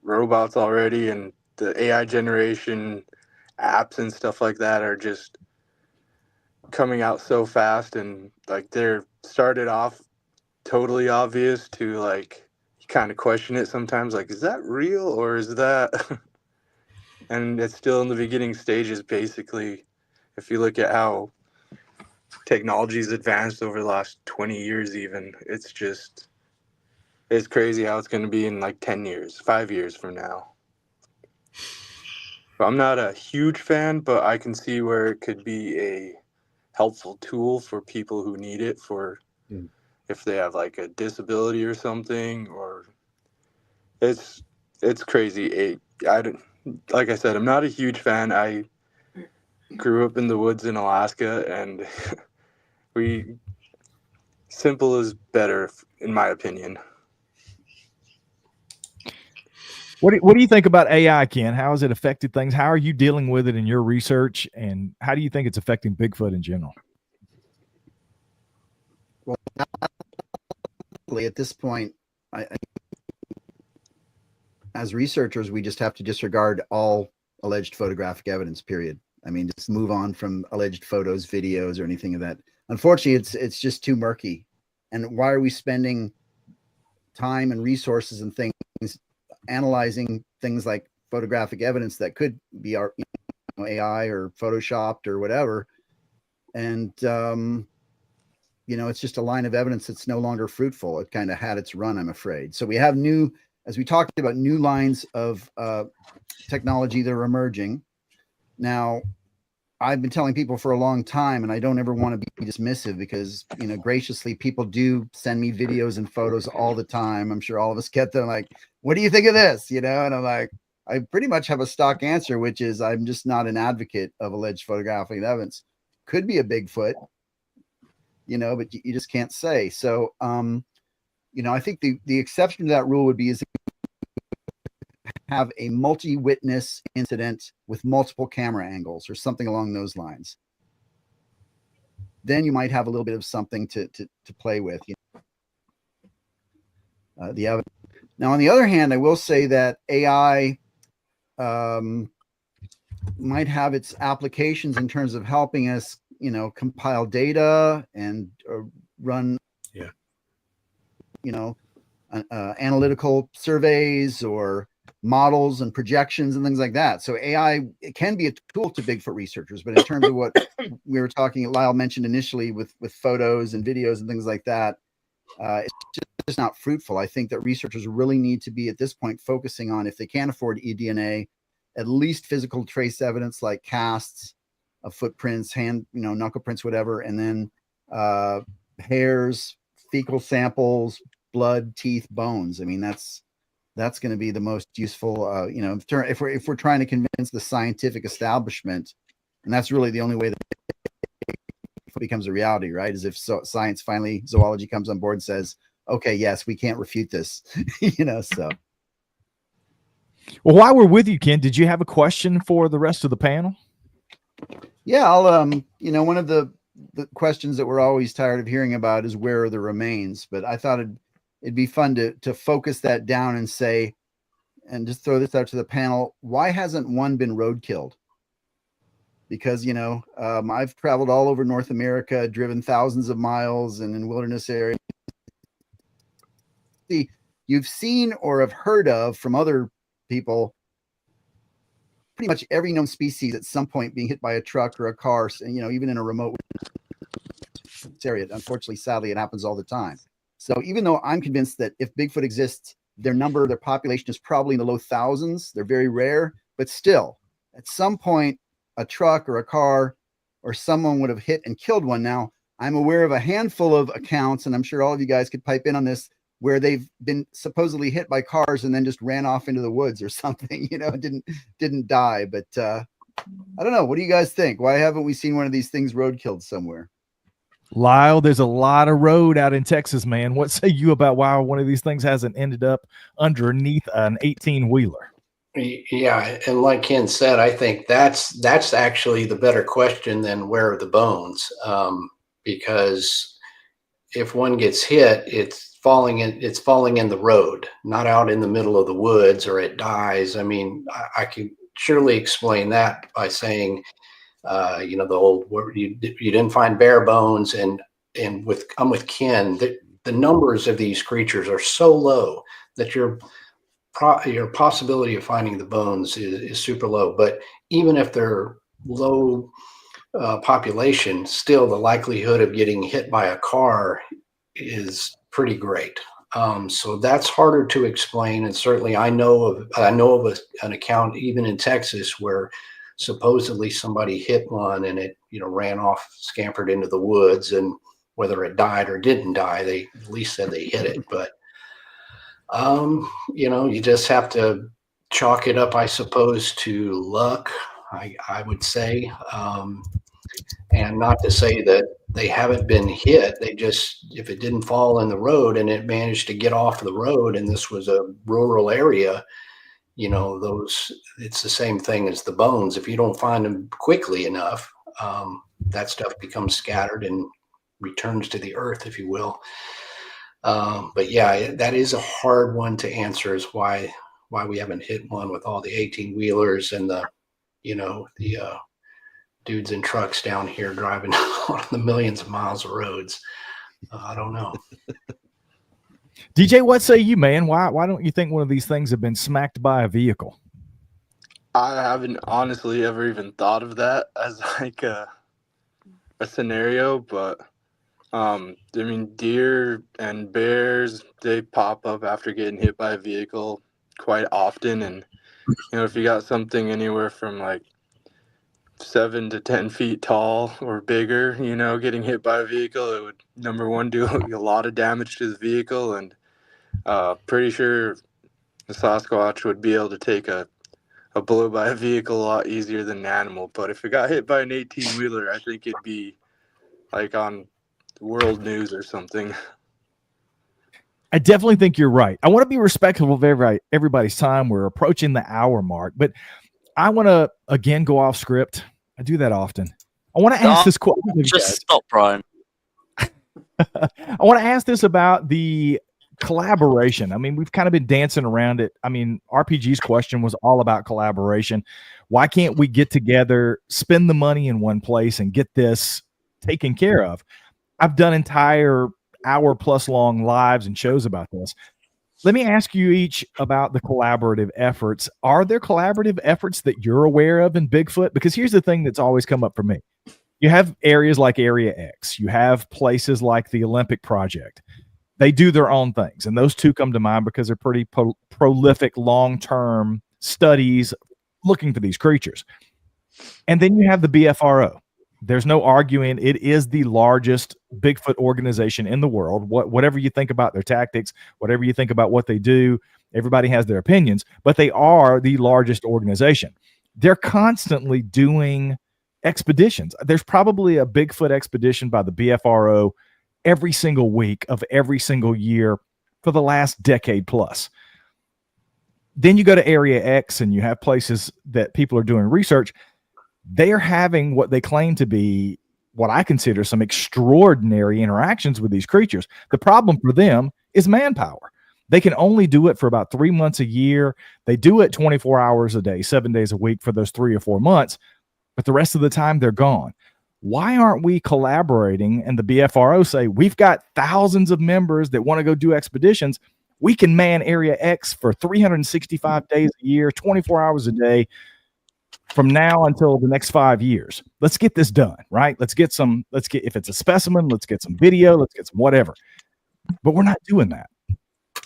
robots already, and the AI generation apps and stuff like that are just coming out so fast, and like they're started off totally obvious to like you kind of question it sometimes, like, is that real or is that and it's still in the beginning stages. Basically, if you look at how technology's advanced over the last 20 years even, it's crazy how it's going to be in like 10 years, 5 years from now. But I'm not a huge fan, but I can see where it could be a helpful tool for people who need it, for if they have like a disability or something, or it's crazy. Like I said, I'm not a huge fan. I grew up in the woods in Alaska, and simple is better, in my opinion. What do you think about AI, Ken? How has it affected things? How are you dealing with it in your research, and how do you think it's affecting Bigfoot in general? Well, at this point, as researchers, we just have to disregard all alleged photographic evidence, period. I mean, just move on from alleged photos, videos, or anything of that. Unfortunately, it's just too murky. And why are we spending time and resources and things analyzing things like photographic evidence that could be our AI or photoshopped or whatever? And it's just a line of evidence that's no longer fruitful. It kind of had its run, I'm afraid. So we have as we talked about, new lines of technology that are emerging. Now, I've been telling people for a long time, and I don't ever want to be dismissive, because, graciously, people do send me videos and photos all the time. I'm sure all of us get them, like, what do you think of this? And I'm like, I pretty much have a stock answer, which is I'm just not an advocate of alleged photographic evidence. Could be a Bigfoot, but you just can't say. So, I think the exception to that rule would be is have a multi-witness incident with multiple camera angles or something along those lines. Then you might have a little bit of something to play with. The evidence. Now, on the other hand, I will say that AI might have its applications in terms of helping us, compile data and run, analytical surveys or models and projections and things like that. So AI, it can be a tool to Bigfoot researchers, but in terms of what we were talking, Lyle mentioned initially with photos and videos and things like that, it's just not fruitful. I think that researchers really need to be at this point focusing on, if they can't afford eDNA, at least physical trace evidence like casts of footprints, hand, knuckle prints, whatever, and then hairs, fecal samples, blood, teeth, bones. I mean, that's going to be the most useful, if we're trying to convince the scientific establishment, and that's really the only way that it becomes a reality, right? Is if science finally, zoology comes on board and says, okay, yes, we can't refute this, so. Well, while we're with you, Ken, did you have a question for the rest of the panel? Yeah, I'll one of the questions that we're always tired of hearing about is where are the remains, but I thought it'd be fun to focus that down and say, and just throw this out to the panel, why hasn't one been road killed? Because I've traveled all over North America, driven thousands of miles, and in wilderness areas. You've seen or have heard of from other people pretty much every known species at some point being hit by a truck or a car, even in a remote area. Unfortunately, sadly, it happens all the time. So even though I'm convinced that if Bigfoot exists, their population is probably in the low thousands. They're very rare, but still, at some point, a truck or a car or someone would have hit and killed one. Now, I'm aware of a handful of accounts, and I'm sure all of you guys could pipe in on this, where they've been supposedly hit by cars and then just ran off into the woods or something, didn't die. But I don't know. What do you guys think? Why haven't we seen one of these things road killed somewhere? Lyle, there's a lot of road out in Texas, man. What say you about why one of these things hasn't ended up underneath an 18-wheeler? Yeah, and like Ken said, I think that's actually the better question than where are the bones, because if one gets hit, it's falling in the road, not out in the middle of the woods, or it dies. I mean, I can surely explain that by saying, the old you didn't find bare bones, and I'm with Ken. The numbers of these creatures are so low that your possibility of finding the bones is super low. But even if they're low population, still the likelihood of getting hit by a car is pretty great. So that's harder to explain. And certainly I know of an account even in Texas where supposedly somebody hit one and it ran off, scampered into the woods, and whether it died or didn't die, they at least said they hit it. But you just have to chalk it up, I suppose, to luck, I would say. And not to say that they haven't been hit. They just, if it didn't fall in the road and it managed to get off the road, and this was a rural area, it's the same thing as the bones. If you don't find them quickly enough, that stuff becomes scattered and returns to the earth, if you will. But yeah, that is a hard one to answer, is why we haven't hit one with all the 18-wheelers and the dudes in trucks down here driving on the millions of miles of roads. I don't know. DJ, what say you, man? Why don't you think one of these things have been smacked by a vehicle? I haven't honestly ever even thought of that as like a scenario, but deer and bears, they pop up after getting hit by a vehicle quite often. And if you got something anywhere from like 7 to 10 feet tall or bigger, getting hit by a vehicle, it would, number one, do a lot of damage to the vehicle, and pretty sure the Sasquatch would be able to take a blow by a vehicle a lot easier than an animal. But if it got hit by an 18-wheeler, I think it'd be like on world news or something. I definitely think you're right. I want to be respectful of everybody's time. We're approaching the hour mark, but I want to, again, go off script. I do that often. I want to ask this question. Just stop, Brian. I want to ask this about the collaboration. I mean, we've kind of been dancing around it. I mean, RPG's question was all about collaboration. Why can't we get together, spend the money in one place, and get this taken care of? I've done entire hour-plus long lives and shows about this. Let me ask you each about the collaborative efforts. Are there collaborative efforts that you're aware of in Bigfoot? Because here's the thing that's always come up for me. You have areas like Area X. You have places like the Olympic Project. They do their own things, and those two come to mind because they're pretty prolific long-term studies looking for these creatures. And then you have the BFRO. There's no arguing it is the largest Bigfoot organization in the world. Whatever you think about their tactics, whatever you think about what they do, everybody has their opinions, but they are the largest organization. They're constantly doing expeditions. There's probably a Bigfoot expedition by the BFRO every single week of every single year for the last decade plus. Then you go to Area X and you have places that people are doing research. They are having what they claim to be what I consider some extraordinary interactions with these creatures. The problem for them is manpower. They can only do it for about 3 months a year. They do it 24 hours a day, 7 days a week for those 3 or 4 months, but the rest of the time they're gone. Why aren't we collaborating? And the BFRO say, we've got thousands of members that want to go do expeditions. We can man Area X for 365 days a year, 24 hours a day from now until the next 5 years. Let's get this done, right? If it's a specimen, let's get some video, let's get some whatever. But we're not doing that.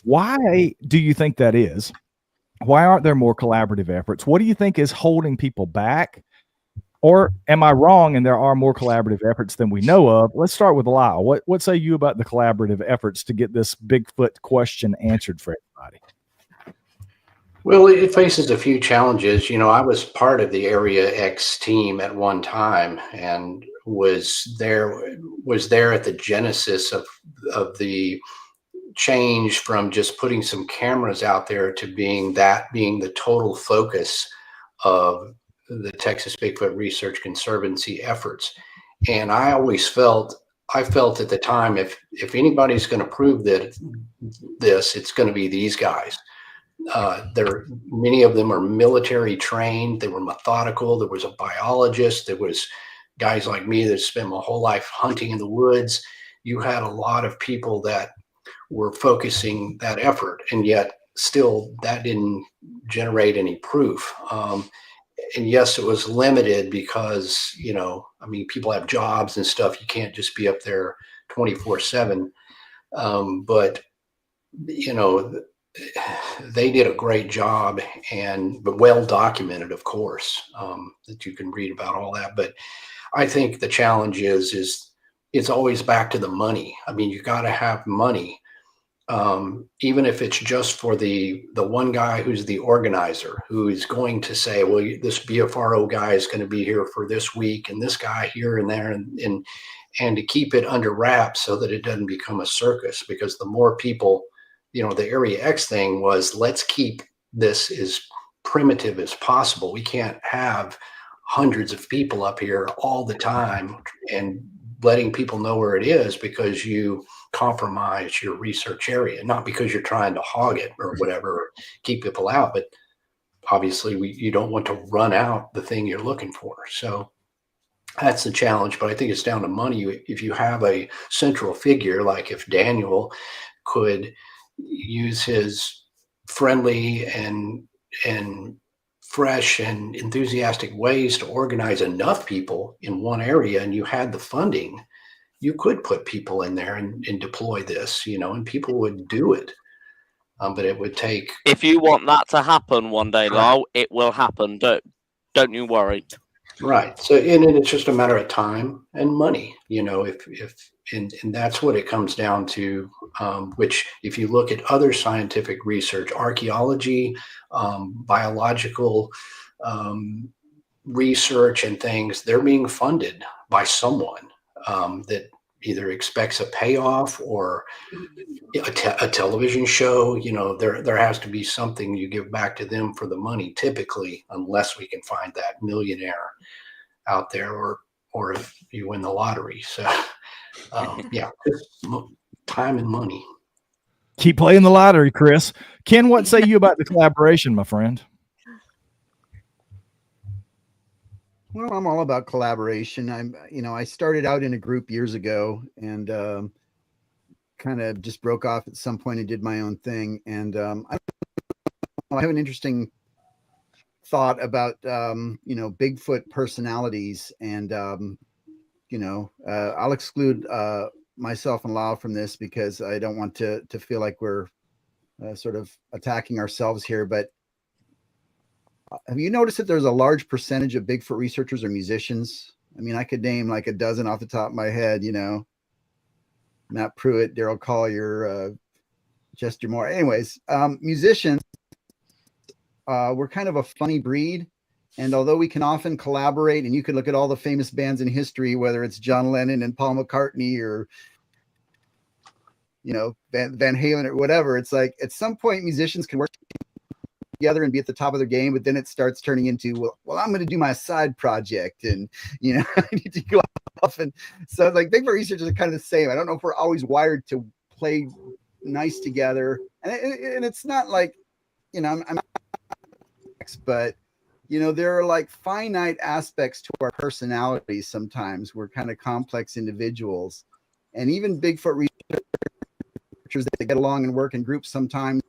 Why do you think that is? Why aren't there more collaborative efforts? What do you think is holding people back? Or am I wrong and there are more collaborative efforts than we know of? Let's start with Lyle. What say you about the collaborative efforts to get this Bigfoot question answered for everybody? Well, it faces a few challenges. You know, I was part of the Area X team at one time and was there at the genesis of the change from just putting some cameras out there to being the total focus of the Texas Bigfoot Research Conservancy efforts. And I felt at the time, if anybody's going to prove that it's going to be these guys. Many of them are military trained. They were methodical. There was a biologist. There was guys like me that spent my whole life hunting in the woods. You had a lot of people that were focusing that effort, and yet still that didn't generate any proof. And yes, it was limited because, you know, I mean, people have jobs and stuff. You can't just be up there 24/7. But, you know, they did a great job but well documented, of course, that you can read about all that. But I think the challenge is it's always back to the money. I mean, you got to have money. Even if it's just for the one guy who's the organizer, who is going to say, well, this BFRO guy is going to be here for this week and this guy here and there, and to keep it under wraps so that it doesn't become a circus. Because the more people, you know, the Area X thing was, let's keep this as primitive as possible. We can't have hundreds of people up here all the time and letting people know where it is because you compromise your research area, not because you're trying to hog it or whatever, or keep people out, but obviously you don't want to run out the thing you're looking for. So that's the challenge, but I think it's down to money. If you have a central figure, like if Daniel could use his friendly and fresh and enthusiastic ways to organize enough people in one area, and you had the funding, you could put people in there and deploy this, you know, and people would do it. But it would take. If you want that to happen one day, Lyle, it will happen. Don't you worry. Right. So, and it's just a matter of time and money, you know, and that's what it comes down to, which if you look at other scientific research, archaeology, biological research and things, they're being funded by someone that either expects a payoff or a television show. You know, there has to be something you give back to them for the money, typically, unless we can find that millionaire out there, or if you win the lottery. So yeah, time and money. Keep playing the lottery, Chris. Ken, what say you about the collaboration, my friend? Well, I'm all about collaboration. I started out in a group years ago and kind of just broke off at some point and did my own thing. And I have an interesting thought about, Bigfoot personalities. And, I'll exclude myself and Lyle from this because I don't want to feel like we're sort of attacking ourselves here. But have you noticed that there's a large percentage of Bigfoot researchers are musicians? I mean, I could name like a dozen off the top of my head, you know, Matt Pruitt, Daryl Collier, Chester Moore. Anyways, musicians, we're kind of a funny breed. And although we can often collaborate, and you could look at all the famous bands in history, whether it's John Lennon and Paul McCartney or, you know, Van Halen or whatever, it's like at some point musicians can work together and be at the top of their game, but then it starts turning into, well, I'm going to do my side project, and I need to go off. And so like Bigfoot researchers are kind of the same. I don't know if we're always wired to play nice together, and it's not like I'm not, but there are like finite aspects to our personalities. Sometimes we're kind of complex individuals, and even Bigfoot researchers that get along and work in groups sometimes,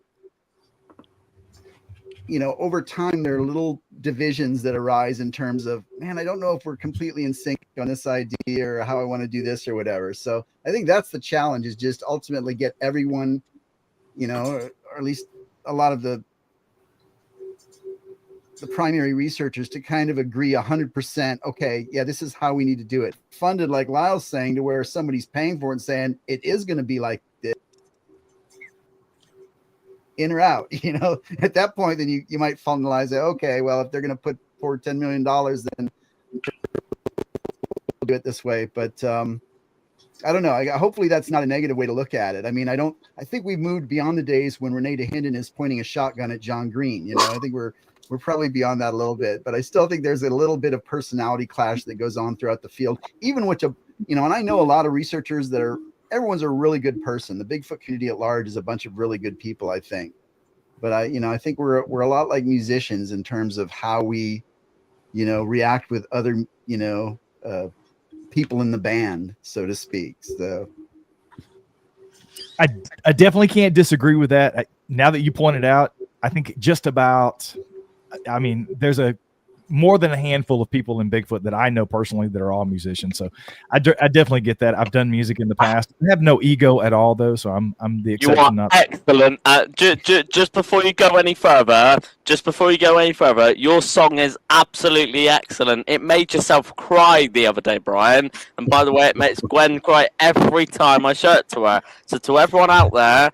over time there are little divisions that arise in terms of, man, I don't know if we're completely in sync on this idea or how I want to do this or whatever. So I think that's the challenge, is just ultimately get everyone, or at least a lot of the primary researchers to kind of agree 100%. Okay, yeah, this is how we need to do it. Funded, like Lyle's saying, to where somebody's paying for it and saying it is going to be like this, in or out. At that point, then you might finalize it. Okay, well, if they're going to put forward $10 million, then we'll do it this way. But I don't know. Hopefully that's not a negative way to look at it. I mean, I think we've moved beyond the days when Renee DeHinden is pointing a shotgun at John Green. I think we're probably beyond that a little bit, but I still think there's a little bit of personality clash that goes on throughout the field, even which, and I know a lot of researchers that everyone's a really good person. The Bigfoot community at large is a bunch of really good people, I think. But I think we're a lot like musicians in terms of how we, react with other, people in the band, so to speak. So I definitely can't disagree with that. Now that you pointed out, I think just about, there's more than a handful of people in Bigfoot that I know personally that are all musicians. So I definitely get that. I've done music in the past. I have no ego at all, though. So I'm the exception. You are excellent. Just before you go any further, your song is absolutely excellent. It made yourself cry the other day, Brian. And by the way, it makes Gwen cry every time I show it to her. So to everyone out there,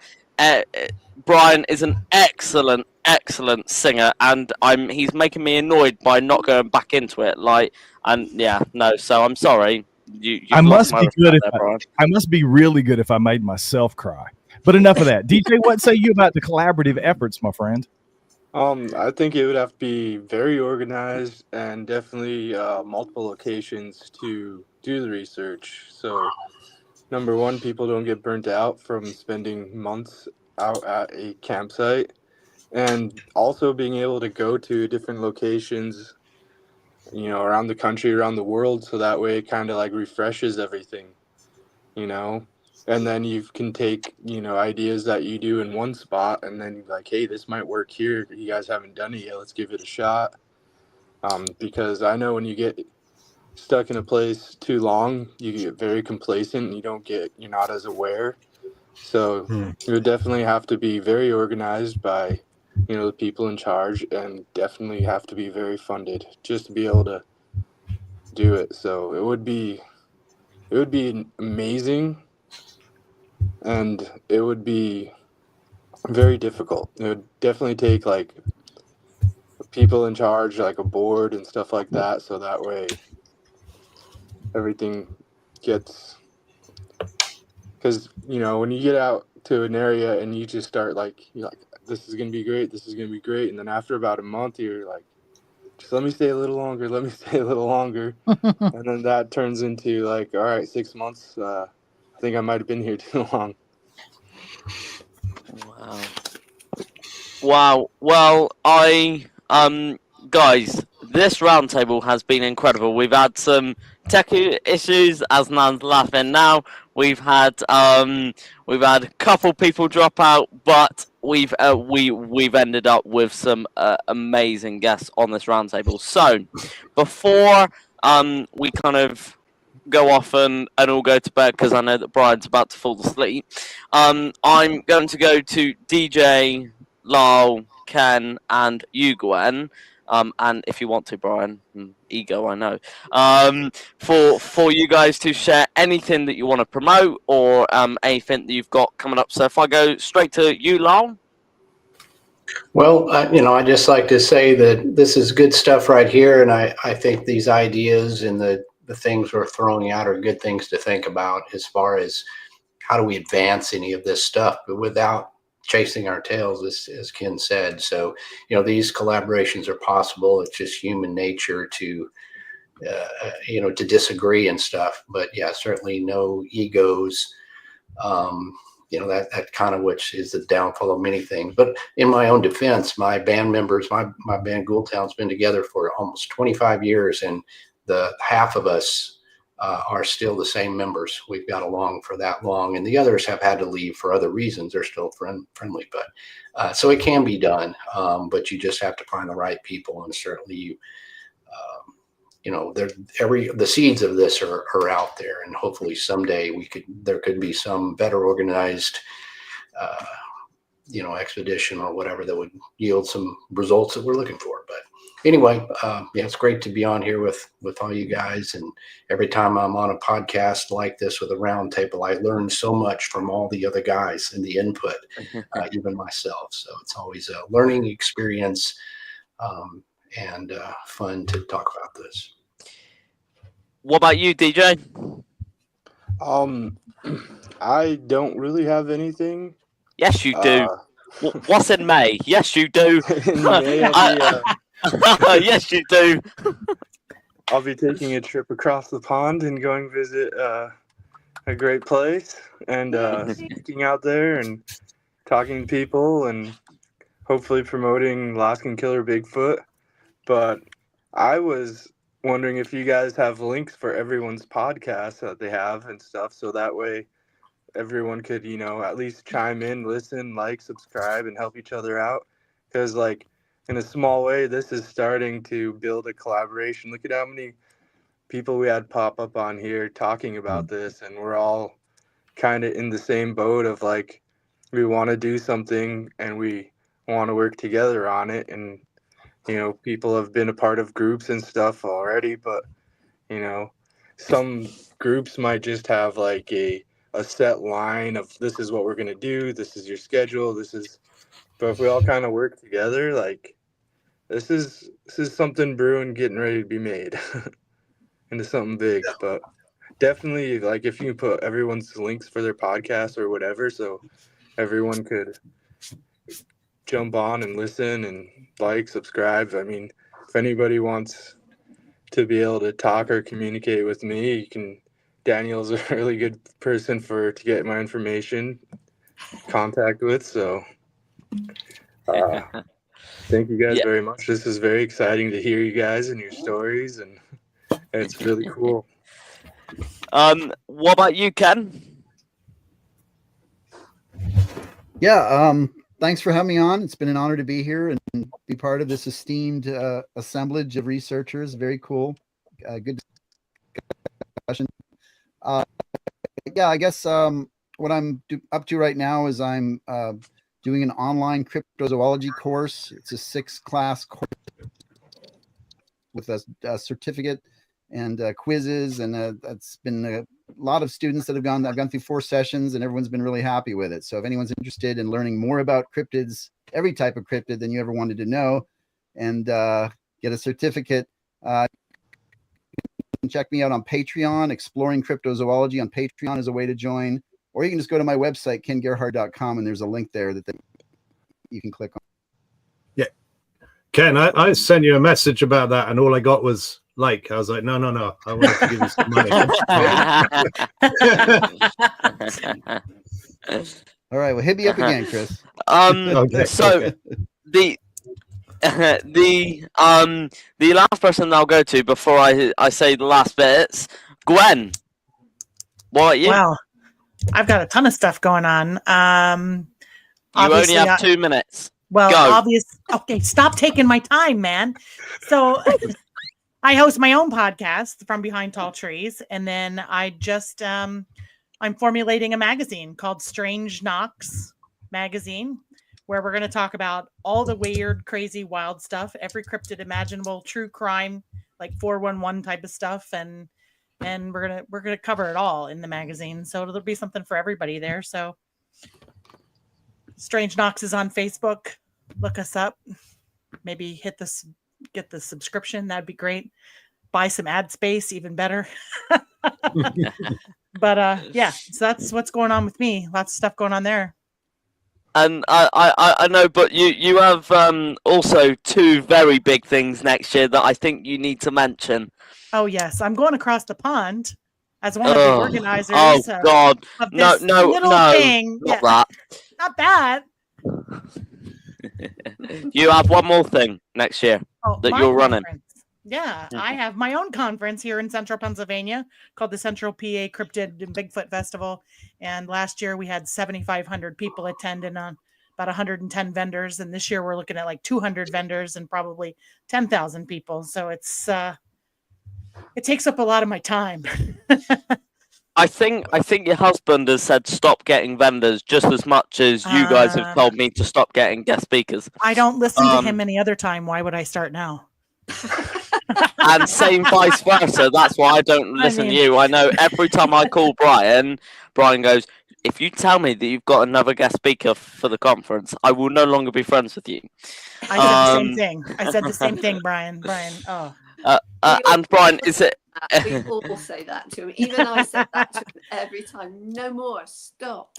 Brian is an excellent singer, and he's making me annoyed by not going back into it. So I'm sorry. I must be good I must be really good if I made myself cry. But enough of that. DJ, what say you about the collaborative efforts, my friend? I think it would have to be very organized and definitely multiple locations to do the research. So, number one, people don't get burnt out from spending months out at a campsite, and also being able to go to different locations, around the country, around the world, so that way it kind of like refreshes everything, and then you can take, ideas that you do in one spot and then like, hey, this might work here. You guys haven't done it yet. Let's give it a shot. Because I know when you get stuck in a place too long, you get very complacent and you're not as aware. So you would definitely have to be very organized by, the people in charge, and definitely have to be very funded just to be able to do it. So it would be amazing, and it would be very difficult. It would definitely take like people in charge, like a board and stuff like that, so that way everything gets, because when you get out to an area and you just start you're like, this is gonna be great, and then after about a month you're like, just let me stay a little longer, and then that turns into like, all right, 6 months, I think I might have been here too long. Wow. Well, guys, this roundtable has been incredible. We've had some tech issues, as Nan's laughing now. We've had a couple people drop out, but we've ended up with some amazing guests on this roundtable. So before we kind of go off and all go to bed, because I know that Brian's about to fall asleep, I'm going to go to DJ, Lyle, Ken, and you, Gwen. And if you want to, Brian, ego, I know, for you guys to share anything that you want to promote, or anything that you've got coming up. So if I go straight to you, Lyle. Well, I just like to say that this is good stuff right here, and I think these ideas and the things we're throwing out are good things to think about as far as how do we advance any of this stuff, but without chasing our tails, as Ken said. So, these collaborations are possible. It's just human nature to to disagree and stuff. But yeah, certainly no egos. That kind of which is the downfall of many things. But in my own defense, my band members, my band Ghoultown's been together for almost 25 years, and the half of us are still the same members. We've got along for that long, and the others have had to leave for other reasons. They're still friendly, but so it can be done. But you just have to find the right people, and certainly the seeds of this are out there, and hopefully someday there could be some better organized expedition or whatever that would yield some results that we're looking for. But anyway, it's great to be on here with all you guys, and every time I'm on a podcast like this with a roundtable, I learn so much from all the other guys and the input, even myself. So it's always a learning experience. And fun to talk about this. What about you, DJ? I don't really have anything. Yes, you do. What's in May? Yes, you do. In May, yes, you do. I'll be taking a trip across the pond and going visit a great place and speaking out there and talking to people and hopefully promoting Alaskan Killer Bigfoot. But I was wondering if you guys have links for everyone's podcast that they have and stuff, so that way everyone could, at least chime in, listen, like, subscribe, and help each other out. Because, in a small way, this is starting to build a collaboration. Look at how many people we had pop up on here talking about this, and we're all kind of in the same boat of, we want to do something, and we want to work together on it, and people have been a part of groups and stuff already, but, some groups might just have a set line of this is what we're going to do. This is your schedule. But if we all kind of work together, this is something brewing, getting ready to be made into something big. Yeah. But definitely if you put everyone's links for their podcast or whatever, so everyone could jump on and listen and subscribe. I mean, if anybody wants to be able to talk or communicate with me, Daniel's a really good person to get my information contact with. So thank you guys very much. This is very exciting to hear you guys and your stories, and it's really cool. What about you, Ken? Yeah, thanks for having me on. It's been an honor to be here and be part of this esteemed assemblage of researchers. Very cool. Good discussion. I guess what I'm up to right now is I'm doing an online cryptozoology course. It's a 6-class course with a certificate and quizzes, and it's been a lot of students that have gone. I've gone through 4 sessions, and everyone's been really happy with it. So if anyone's interested in learning more about cryptids, every type of cryptid than you ever wanted to know, and get a certificate, check me out on Patreon. Exploring Cryptozoology on Patreon is a way to join, or you can just go to my website, kengerhard.com, and there's a link there that you can click on. Yeah, Ken, I sent you a message about that, and all I got was I was like, no, I wanted to give you some money. All right, well, hit me up again, Chris. Okay, so the last person I'll go to before I say the last bits, Gwen. What about you? Well, I've got a ton of stuff going on. You only have 2 minutes. Well, okay, stop taking my time, man. So I host my own podcast, From Behind Tall Trees, and then I just I'm formulating a magazine called Strange Knocks Magazine, where we're going to talk about all the weird, crazy, wild stuff, every cryptid imaginable, true crime, 411 type of stuff, and we're gonna cover it all in the magazine. So it'll be something for everybody there. So Strange Knocks is on Facebook. Look us up. Maybe get the subscription. That'd be great. Buy some ad space, even better. But so that's what's going on with me. Lots of stuff going on there. And I know, but you have also two very big things next year that I think you need to mention. Oh yes, I'm going across the pond as one of the organizers. Oh God, of this no, thing. Not that. Not that. You have one more thing next year that you're running. Yeah, I have my own conference here in Central Pennsylvania called the Central PA Cryptid and Bigfoot Festival. And last year we had 7,500 people attend and about 110 vendors. And this year we're looking at like 200 vendors and probably 10,000 people. So it takes up a lot of my time. I think your husband has said stop getting vendors just as much as you guys have told me to stop getting guest speakers. I don't listen to him any other time. Why would I start now? And same vice versa. That's why I don't listen to you. I know every time I call Brian goes, if you tell me that you've got another guest speaker for the conference, I will no longer be friends with you. I said the same thing. I said the same thing, Brian. And Brian, is it? We all say that to him. Even I said that to him every time. No more. Stop.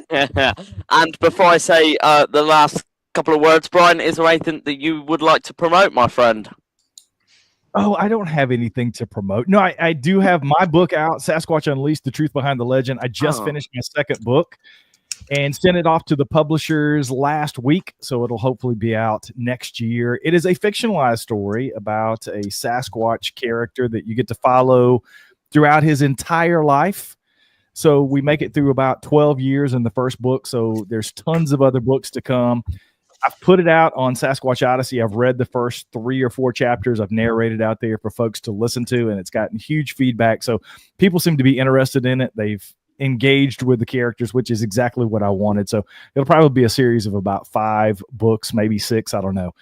And before I say the last couple of words, Brian, is there anything that you would like to promote, my friend? Oh, I don't have anything to promote. No, I do have my book out, Sasquatch Unleashed, The Truth Behind the Legend. I just finished my second book and sent it off to the publishers last week, so it'll hopefully be out next year. It is a fictionalized story about a Sasquatch character that you get to follow throughout his entire life. So we make it through about 12 years in the first book, so there's tons of other books to come. I've put it out on Sasquatch Odyssey. I've read the first 3 or 4 chapters. I've narrated out there for folks to listen to, and it's gotten huge feedback. So people seem to be interested in it. They've engaged with the characters, which is exactly what I wanted. So it'll probably be a series of about 5 books, maybe 6. I don't know.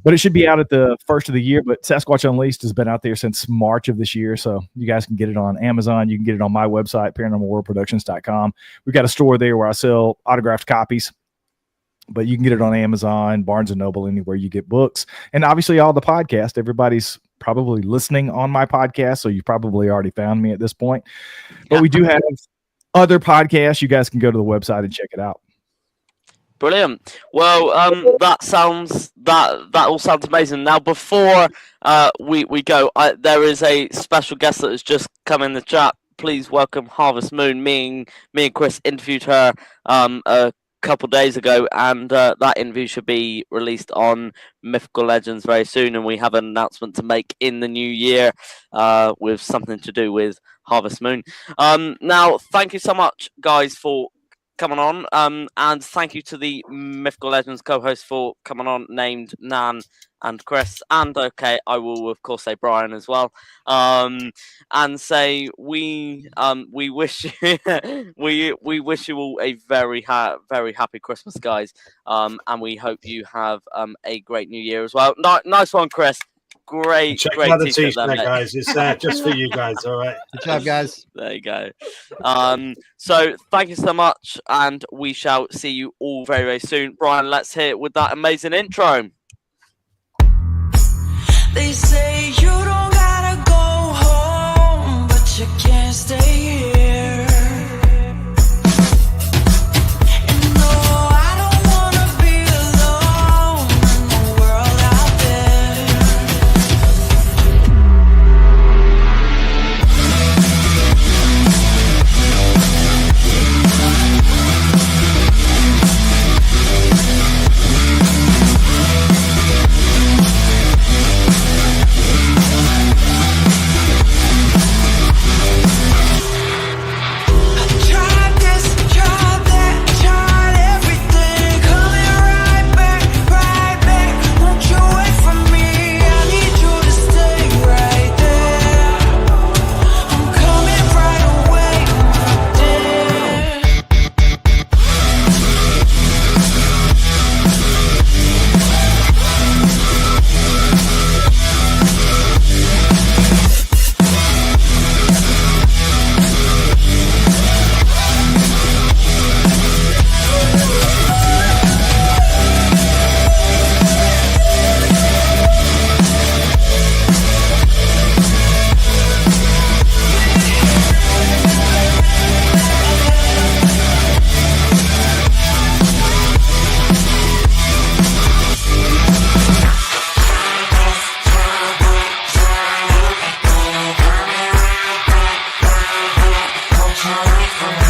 But it should be out at the first of the year. But Sasquatch Unleashed has been out there since March of this year. So you guys can get it on Amazon. You can get it on my website, paranormalworldproductions.com. We've got a store there where I sell autographed copies. But you can get it on Amazon, Barnes & Noble, anywhere you get books. And obviously all the podcasts. Everybody's probably listening on my podcast, so you probably already found me at this point. But we do have other podcasts. You guys can go to the website and check it out. Brilliant. Well, that all sounds amazing. Now, before we go, there is a special guest that has just come in the chat. Please welcome Harvest Moon. Me and Chris interviewed her a couple days ago, and that interview should be released on Mythical Legends very soon, and we have an announcement to make in the new year with something to do with Harvest Moon. Now, thank you so much, guys, for coming on, and thank you to the Mythical Legends co-host for coming on, named Nan and Chris, and I will of course say Brian as well, and say we wish you we wish you all a very happy Christmas, guys, and we hope you have a great new year as well. Nice one, Chris. Great out the t-shirt, guys. It's just for you guys. All right. Good job, guys. There you go. So thank you so much, and we shall see you all very, very soon. Brian, let's hear it with that amazing intro. They say you don't gotta go home, but you can't stay here. home.